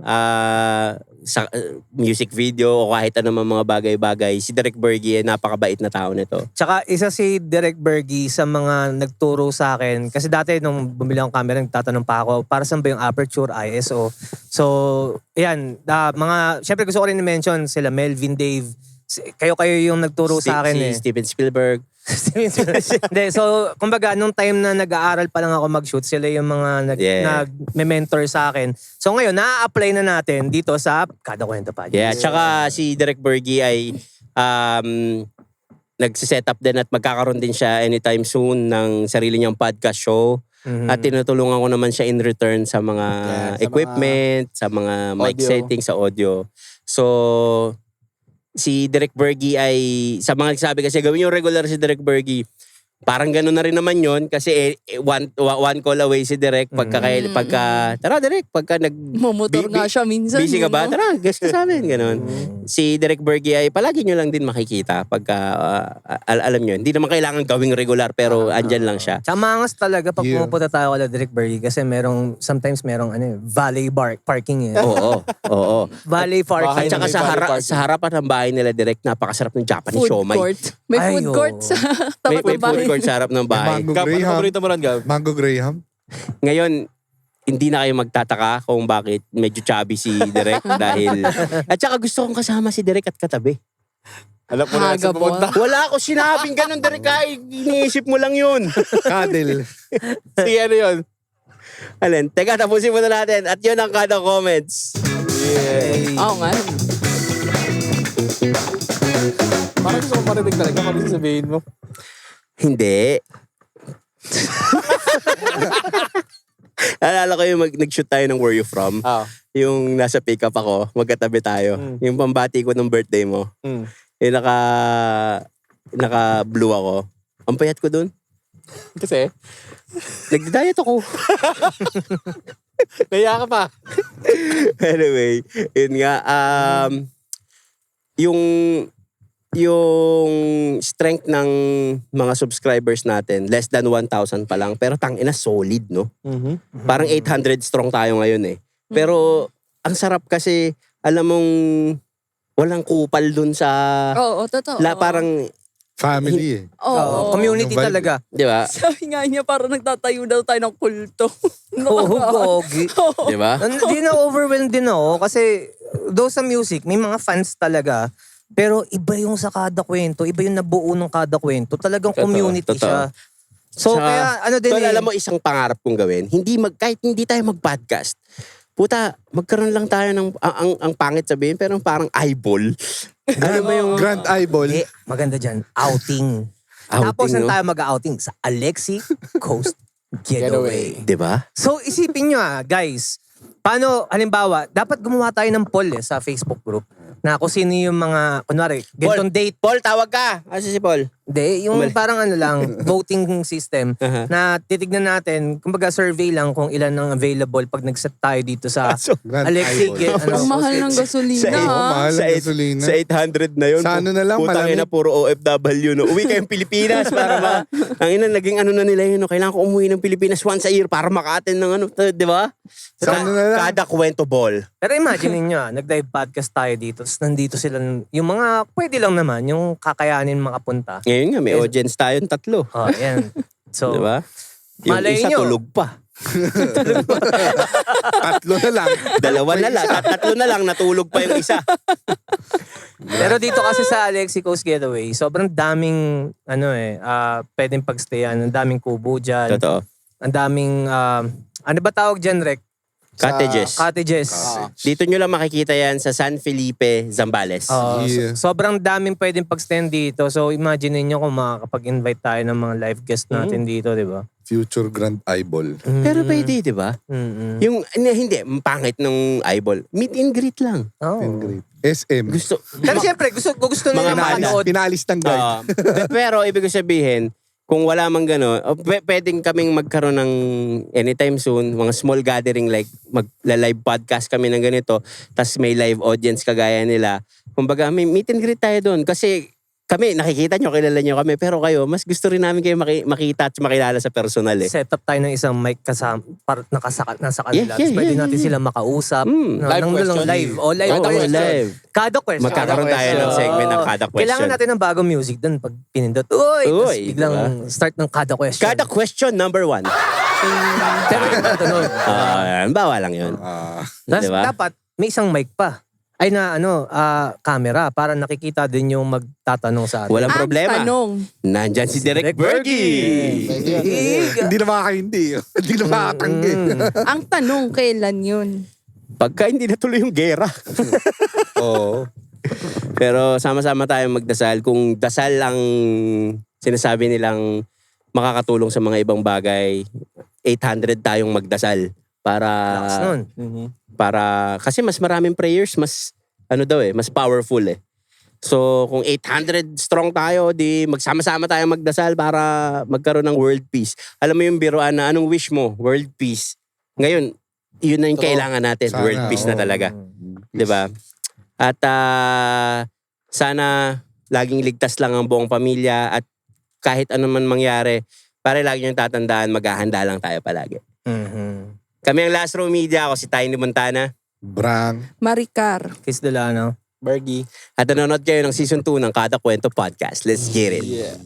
sa music video o kahit ano mga bagay-bagay, si Direk Bergie ay napakabait na tao nito. Tsaka isa si Direk Bergie sa mga nagturo sa akin. Kasi dati nung bumili akong camera, nagtatanong pa ako, para saan ba yung aperture, ISO? So, yan. Syempre gusto ko rin i-mention sila Melvin, Dave. Kayo yung nagturo sa akin Si Steven Spielberg. Hindi, so kumbaga nung time na nag-aaral pa lang ako mag-shoot, sila yung mga nag-mentor sa akin. So ngayon, na-apply na natin dito sa Kada Kwento Podcast. Yeah, tsaka si Direk Bergie ay nagsiset up din at magkakaroon din siya anytime soon ng sarili niyang podcast show. Mhm. At tinutulungan ko naman siya in return sa mga sa equipment, sa mga mic audio. settings, sa audio. So, si Direk Bergie ay, sa mga nagsabi kasi gawin yung regular si Direk Bergie, parang gano'n na rin naman yon kasi one call away si Direk pagka tara Direk, pagka Mumotor nga siya minsan. busy ka eh, ba? no? Tara, guest ka sa amin, gano'n. Si Direk Bergie ay palagi nyo lang din makikita pagka, alam nyo, hindi naman kailangan gawing regular pero andyan lang siya. Tsaka maangas talaga pag Yeah. pumupunta tayo kala Direk Bergie kasi sometimes merong valet parking eh. Oo. Valet At parking. saka sa harapan ng bahay nila Direk, napakasarap ng Japanese Food siomay. court. May Ay, food oo. court sa May tapat ng food bahay. court sa harap ng bahay. Mango Gab, ano Graham. paborito mo ron, Gab? Mango Graham. Ngayon, hindi na kayo magtataka kung bakit medyo chubby si Direk dahil... At saka gusto kong kasama si Direk at katabi. Alam ko na Haga sa pumunta. Wala ako sinabing ganun, Direk. Iniisip mo lang yun. Cuddle. Sige, ano yun? Alin, teka, tapusin muna natin. At yun ang kada comments. Oo nga. Parang gusto ko marinig talaga kung ano sabihin mo. Hindi. Alala ko yung nag-shoot tayo ng Where You From. Yung nasa pick-up ako, magkatabi tayo. Yung pambati ko ng birthday mo. Yung naka-blue ako. Ang payat ko dun. Kasi, Nagdi-diet ako. naiya ka pa. Anyway, yun nga. Yung strength ng mga subscribers natin, less than 1,000 pa lang. Pero tangina, solid, no? Parang 800 strong tayo ngayon eh. Pero ang sarap kasi, alam mong walang kupal dun sa... Oo, totoo. Parang, Family eh. Oo. Community Yung vibe. talaga. di ba? Sabi nga niya, parang nagtatayo daw tayo ng kulto. Oo, gogi. Di ba? Hindi na overwhelmed din ako kasi though sa music, may mga fans talaga. Pero iba yung sa kada kwento, iba yung nabuo ng kada kwento. Talagang Totoo, community totoo. siya. So Tsaka, kaya ano din tol, alam mo, isang pangarap kong gawin, kahit hindi tayo mag-podcast, puta, magkaroon lang tayo ng, ang pangit sabihin, pero parang eyeball. Alam mo yung... Grand Eyeball. maganda dyan, outing. Outing, Tapos saan no? tayo mag-outing? Sa Alexi Coast Getaway. Di ba? So isipin nyo guys, paano, halimbawa, dapat gumawa tayo ng poll sa Facebook group na kung sino yung mga, kunwari, ganitong date. Paul, tawag ka. Asa si Paul? Hindi, yung Umali. parang lang, voting system Aha. na titignan natin, kumbaga survey lang kung ilan ang available pag nag-set tayo dito sa Grand Alexi. Eyeball. Ang mahal ng gasolina. Sa- Oo, mahal Sa ang eight- gasolina. Sa 800 na yun. Sa ano na lang, Putang malamig. ina, puro OFW. No? Uwi kayong Pilipinas para ang ina, naging ano na nila yun. No? Kailangan ko umuwi ng Pilipinas once a year para maka-attend ng ano. Di ba? Sa ano na lang. Kada kwento ball. Pero imagine ninyo, nag-dive podcast tayo dito, tapos nandito sila, yung mga pwede lang naman, yung kakayanin makapunta. Ngayon nga, may audience tayong 3. Oh, yan. So, Di ba? Yung malay isa nyo. tulog pa. Tatlo na lang. 2 na lang. 3 na lang, natulog pa yung isa. pero dito kasi sa Alexi Coast Getaway, sobrang daming, pwedeng pagstayan, ang daming kubo dyan, Totoo. ang daming, ano ba tawag dyan, Rek? Cottages. Cottages. Dito nyo lang makikita yan sa San Felipe, Zambales. Yeah. Sobrang daming pwedeng pag-stand dito. So imagine niyo kung makakapag-invite tayo ng mga live guest natin dito, di ba? Future Grand Eyeball. Pero pwede, di ba? Mm-mm. Yung, hindi, pangit ng eyeball. Meet and greet lang. Oo. And great. SM. Gusto, Pero siyempre, gusto nila Mga manood. Pinalis ng guard. pero ibig ko sabihin, kung wala mang gano'n, pwedeng kaming magkaroon ng anytime soon, mga small gathering like magla-live podcast kami ng ganito, tas may live audience kagaya nila. Kumbaga, may meet and greet tayo doon. Kasi kami, nakikita nyo, kilala nyo kami, pero kayo, mas gusto rin namin kayo makita at makilala sa personal eh. Set up tayo ng isang mic kasama, nasa kanila. Yeah, Pwede yeah, natin yeah. sila makausap. Live question. Live. O, live Oo, question. live. Kada question. Magkakaroon tayo ng segment ng kada question. Kailangan natin ng bagong music doon pag pinindot. Uy! Tapos Uy, biglang start ng kada question. Kada question, number 1. Pero yung tatanong. Bawa lang yun. Tapos Diba? dapat may isang mic pa. Ay na camera para nakikita din yung magtatanong sa atin. Walang Ang problema. tanong, Nandyan si Derek Bergie. Hindi na makakahindi. Hindi na makakatanggi. ang tanong, kailan yun? Pagka hindi natuloy yung gera. Oo. Pero sama-sama tayo magdasal. Kung dasal ang sinasabi nilang makakatulong sa mga ibang bagay, 800 tayong magdasal para Lakas nun. kasi mas maraming prayers, mas mas powerful eh. So kung 800 strong tayo, di magsama-sama tayong magdasal para magkaroon ng world peace. Alam mo yung biruan na anong wish mo? World peace. Ngayon, yun na yung kailangan natin. Sana, World peace na oo. talaga. 'Di ba? At sana laging ligtas lang ang buong pamilya at kahit ano man mangyari, pare lagi niyong tatandaan, maghahanda lang tayo palagi. Kami ang Last Row Media, ako si Tiny Montana. Brang. Maricar. Kiss Delano. Bergie. At nanonood kayo ng Season 2 ng Kada Kwento Podcast. Let's get it. Yeah.